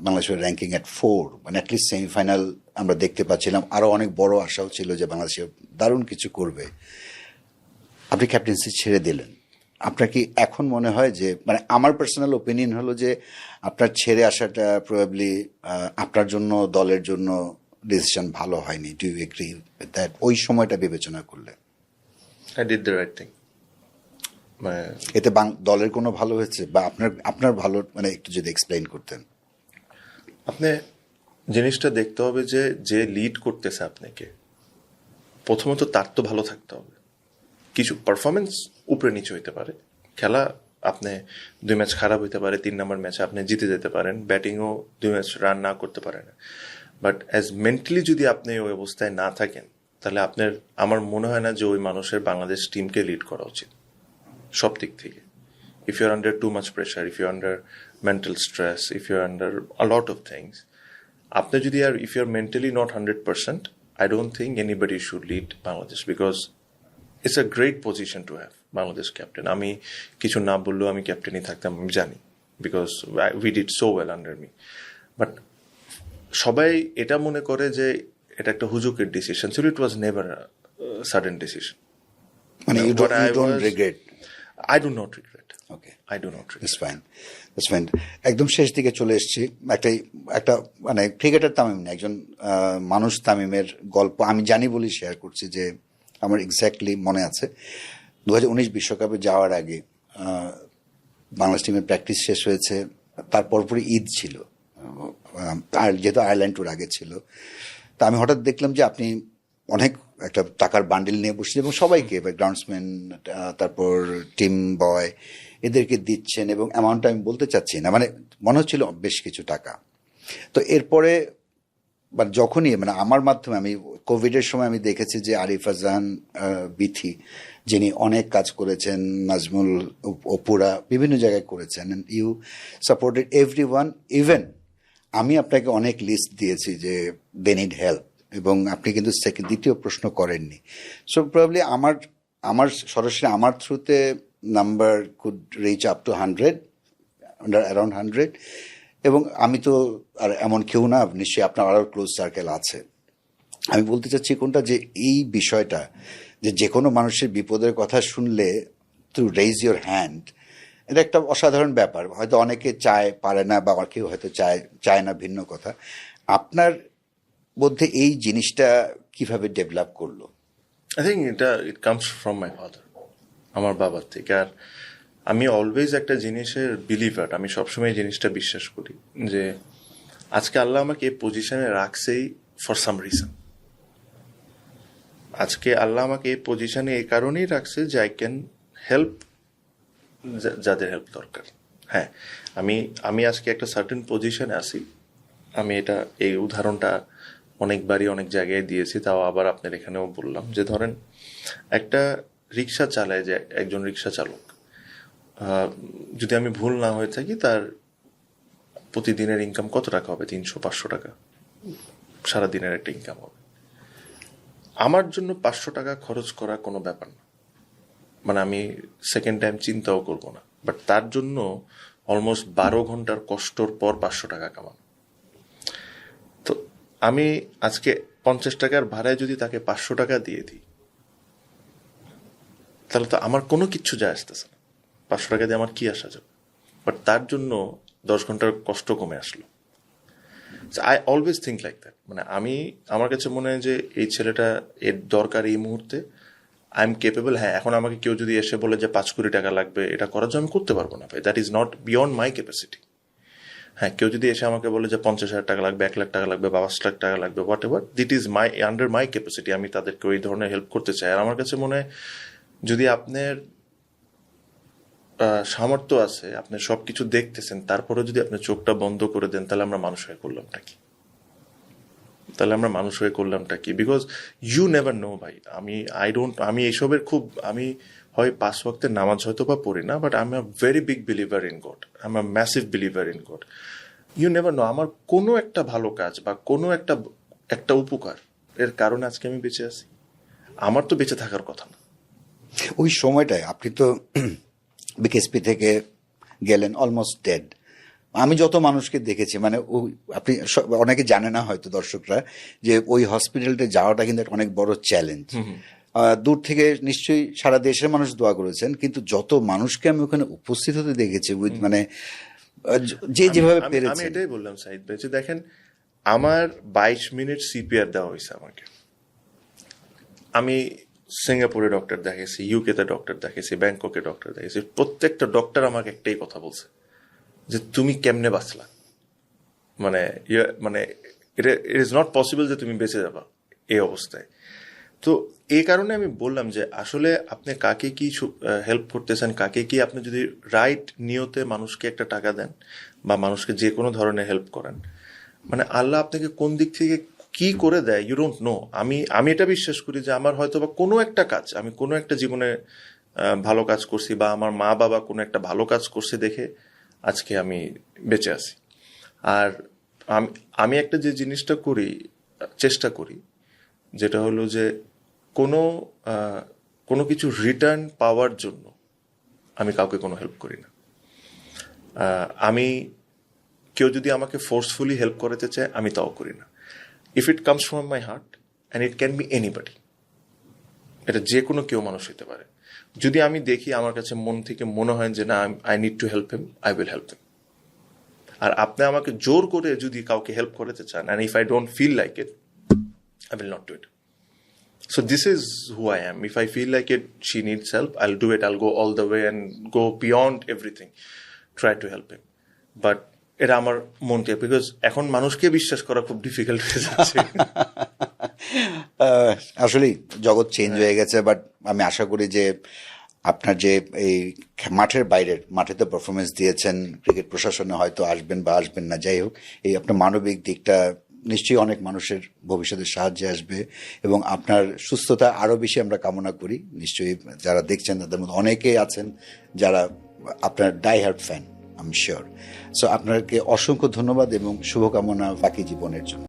বাংলাদেশের র্যাঙ্কিং এট 4, মানে অ্যাটলিস্ট সেমিফাইনাল আমরা দেখতে পাচ্ছিলাম। আরো অনেক বড় আশাও ছিল যে বাংলাদেশ দারুণ কিছু করবে। আপনি ক্যাপ্টেন্সি ছেড়ে দিলেন। আপনার কি এখন মনে হয় যে, মানে আমার পার্সোনাল ওপিনিয়ন হলো যে আপনার ছেড়ে আসাটা প্রবাবলি আপনার জন্য, দলের জন্য ডিসিশন ভালো হয়নি? Do you agree with that? ওই সময়টা বিবেচনা করলে I did the right thing. এতে দলের কোনো ভালো হয়েছে, বা আপনার ভালো, মানে একটু যদি এক্সপ্লেইন করতেন। আপনি জিনিসটা দেখতে হবে যে লিড করতেছে আপনাকে, প্রথমত তার তো ভালো থাকতে হবে। কিছু পারফরমেন্স উপরে নিচে হইতে পারে, খেলা আপনি 2 ম্যাচ খারাপ হইতে পারে, 3 নম্বর ম্যাচে আপনি জিতে যেতে পারেন, ব্যাটিংও 2 ম্যাচ রান না করতে পারেন, বাট অ্যাজ মেন্টালি যদি আপনি ওই অবস্থায় না থাকেন, তাহলে আমার মনে হয় না যে ওই মানুষের বাংলাদেশ টিমকে লিড করা উচিত সব দিক থেকে। If you're under too much pressure, if you're under mental stress, if you're under a lot of things, আপনি যদি if you're mentally not 100%, I don't think anybody should lead Bangladesh, because it's a great position to have, Bangladesh captain. আমি কিছু না বললেও আমি ক্যাপ্টেনই থাকতাম, আমি জানি, because we did so well under me. But সবাই এটা মনে করে যে এটা একটা হুজুকের ডিসিশন ছিল। It was never a sudden decision. মানে you don't regret? I do not regret. Okay. I do not regret. That's fine. That's fine. একদম শেষ দিকে চলে এসেছি। একটা মানে ক্রিকেটার তামিম না, একজন মানুষ তামিমের গল্প আমি জানি বলি শেয়ার করছি, যে আমার এক্স্যাক্টলি মনে আছে 2019 বিশ্বকাপে যাওয়ার আগে বাংলাদেশ টিমের প্র্যাকটিস শেষ হয়েছে, তার পরপরই ঈদ ছিল, যেহেতু আয়ারল্যান্ড টুর আগে ছিল। তা আমি হঠাৎ দেখলাম যে আপনি অনেক একটা টাকার বান্ডিল নিয়ে বসছেন এবং সবাইকে, গ্রাউন্ডসম্যান, তারপর টিম বয়, এদেরকে দিচ্ছেন, এবং অ্যামাউন্টটা আমি বলতে চাচ্ছি না, মানে মনে হচ্ছিল বেশ কিছু টাকা। তো এরপরে যখনই, মানে আমার মাধ্যমে আমি কোভিডের সময় আমি দেখেছি যে আরিফা জাহান বিথি, যিনি অনেক কাজ করেছেন, নাজমুল, অপুরা বিভিন্ন জায়গায় করেছেন, ইউ সাপোর্টেড এভরিওয়ান। ইভেন আমি আপনাকে অনেক লিস্ট দিয়েছি যে দে নিড হেল্প, এবং আপনি কিন্তু দ্বিতীয় প্রশ্ন করেননি। সো প্রবাবলি আমার সরাসরি আমার থ্রুতে number could rich up to 100, around 100, এবং আমি তো আর এমন কেউ না, নিশ্চয়ই আপনার আরও ক্লোজ সার্কেল আছে। আমি বলতে চাচ্ছি কোনটা, যে এই বিষয়টা যে কোনো মানুষের বিপদের কথা শুনলে টু রেইজ ইওর হ্যান্ড, এটা একটা অসাধারণ ব্যাপার। হয়তো অনেকে চায়, পারে না, বা কেউ হয়তো চায় না, ভিন্ন কথা। আপনার মধ্যে এই জিনিসটা কিভাবে ডেভেলপ করলো? I think it comes from my father, আমার বাবার থেকে। আর আমি অলওয়েজ একটা জিনিসের বিলিভার, আমি সবসময় এই জিনিসটা বিশ্বাস করি যে আজকে আল্লাহ আমাকে এই পজিশনে রাখছেই ফর সাম রিজন। আজকে আল্লাহ আমাকে এই পজিশনে এই কারণেই রাখছে যে আই ক্যান হেল্প যাদের হেল্প দরকার। হ্যাঁ, আমি আজকে একটা সার্টেন পজিশনে আছি। আমি এই উদাহরণটা অনেকবারই অনেক জায়গায় দিয়েছি, তাও আবার আপনার এখানেও বললাম যে ধরেন একটা রিক্সা চালায়, যে একজন রিক্সা চালক, যদি আমি ভুল না হয়ে থাকি, তার প্রতিদিনের ইনকাম কত টাকা হবে? 300-500 টাকা সারাদিনের একটা ইনকাম হবে। আমার জন্য 500 টাকা খরচ করা কোনো ব্যাপার না, মানে আমি সেকেন্ড টাইম চিন্তাও করবো না। বাট তার জন্য অলমোস্ট 12 ঘন্টার কষ্টর পর 500 টাকা কামানো। তো আমি আজকে 50 টাকার ভাড়ায় যদি তাকে 500 টাকা দিয়ে দিই, তাহলে তো আমার কোনো কিচ্ছু যায় আসতেছে না। 500 টাকা দিয়ে আমার কি আসা যাবে? বাট তার জন্য 10 ঘন্টার কষ্ট কমে আসলো। I always think like that. মানে আমার কাছে মনে হয় যে এই ছেলেটা এর দরকার এই মুহূর্তে, আই এম কেপেবল। হ্যাঁ, এখন আমাকে কেউ যদি এসে বলে যে 5 কোটি টাকা লাগবে, এটা করার জন্য আমি করতে পারবো না ভাই, that is not beyond my capacity. হ্যাঁ, কেউ যদি এসে আমাকে বলে যে 50,000 টাকা লাগবে, 1 লাখ টাকা লাগবে, বা 5 লাখ টাকা লাগবে, whatever, that is under my capacity, আমি তাদেরকে ওই ধরনের হেল্প করতে চাই। আর আমার কাছে মনে হয় যদি আপনার সামর্থ্য আছে, আপনি সবকিছু দেখতেছেন, তারপরে যদি আপনি চোখটা বন্ধ করে দেন, তাহলে আমরা মানুষ হয়ে করলামটা কি? বিকজ ইউ নেভার নো ভাই। আমি এইসবের আমি হয় 5 ওয়াক্তের নামাজ হয়তো বা পড়ি না, but I am a very big believer in God, I am a massive believer in God. You never know, আমার কোনো একটা ভালো কাজ বা কোনো একটা উপকার এর কারণে আজকে আমি বেঁচে আছি। আমার তো বেঁচে থাকার কথা না। ওই সময়টায় আপনি তো বিকেএসপি থেকে গেলেন অলমোস্ট ডেড। আমি যত মানুষকে দেখেছি, মানে আপনি অনেকে জানে না হয়তো দর্শকরা, যে ওই হসপিটালটা যাওয়াটা কিন্তু একটা অনেক বড় চ্যালেঞ্জ। দূর থেকে নিশ্চয়ই সারা দেশের মানুষ দোয়া করেছেন, কিন্তু যত মানুষকে আমি ওখানে উপস্থিত হতে দেখেছি, মানে যে যেভাবে আমি পেরেছে। এটাই বললাম সাইদ ভাই, যে দেখেন আমার 22 মিনিট সিপিআর দেওয়া হয়েছে আমাকে। আমি সিঙ্গাপুরে ডক্টর দেখেছি, ইউকেতে ডক্টর দেখেছি, ব্যাংককে ডক্টর দেখেছি। প্রত্যেকটা ডক্টর আমাকে একটাই কথা বলছে যে তুমি কেমনে বাঁচলা, মানে ইট ইজ নট পসিবল যে তুমি বেঁচে যাবা এই অবস্থায়। তো এই কারণে আমি বললাম যে আসলে আপনি কাকে কি হেল্প করতেছেন, কাকে কি, আপনি যদি রাইট নিয়তে মানুষকে একটা টাকা দেন বা মানুষকে যে কোনো ধরনের হেল্প করেন, মানে আল্লাহ আপনাকে কোন দিক থেকে কি করে দেয় ইউ ডোন্ট নো। আমি এটা বিশ্বাস করি যে আমার হয়তো বা কোনো একটা কাজ, আমি কোনো একটা জীবনে ভালো কাজ করছি, বা আমার মা বাবা কোনো একটা ভালো কাজ করছে দেখে আজকে আমি বেঁচে আছি। আর আমি একটা যে জিনিসটা চেষ্টা করি, যেটা হলো যে কোনো কিছু রিটার্ন পাওয়ার জন্য আমি কাউকে কোনো হেল্প করি না। কেউ যদি আমাকে ফোর্সফুলি হেল্প করতে চায়, আমি তাও করি না। If it comes from my heart, and it can be anybody, এটা যে কোনো কেউ মানুষ হতে পারে। যদি আমি দেখি আমার কাছে মন থেকে মনে হয় যে না, I need to help him, I will help him. আর আপনি আমাকে জোর করে যদি কাউকে হেল্প করতে চান, and if I don't feel like it, I will not do it. So this is who I am. If I feel like she needs help, I'll do it. I'll go all the way and go beyond everything, try to help him. But এটা আমার মন থেকে, বিকজ এখন মানুষকে বিশ্বাস করা খুব ডিফিকাল্ট হয়ে যাচ্ছে। আসলে জগৎ চেঞ্জ হয়ে গেছে, বাট আমি আশা করি যে আপনার যে এই মাঠে তো পারফরমেন্স দিয়েছেন, ক্রিকেট প্রশাসনে হয়তো আসবেন বা আসবেন না, যাই হোক, এই আপনার মানবিক দিকটা নিশ্চয়ই অনেক মানুষের ভবিষ্যতে সাহায্যে আসবে, এবং আপনার সুস্থতা আরও বেশি আমরা কামনা করি। নিশ্চয়ই যারা দেখছেন তাদের মধ্যে অনেকেই আছেন যারা আপনার die hard fan, I am sure. So আপনাকে অসংখ্য ধন্যবাদ এবং শুভকামনা বাকি জীবনের জন্য।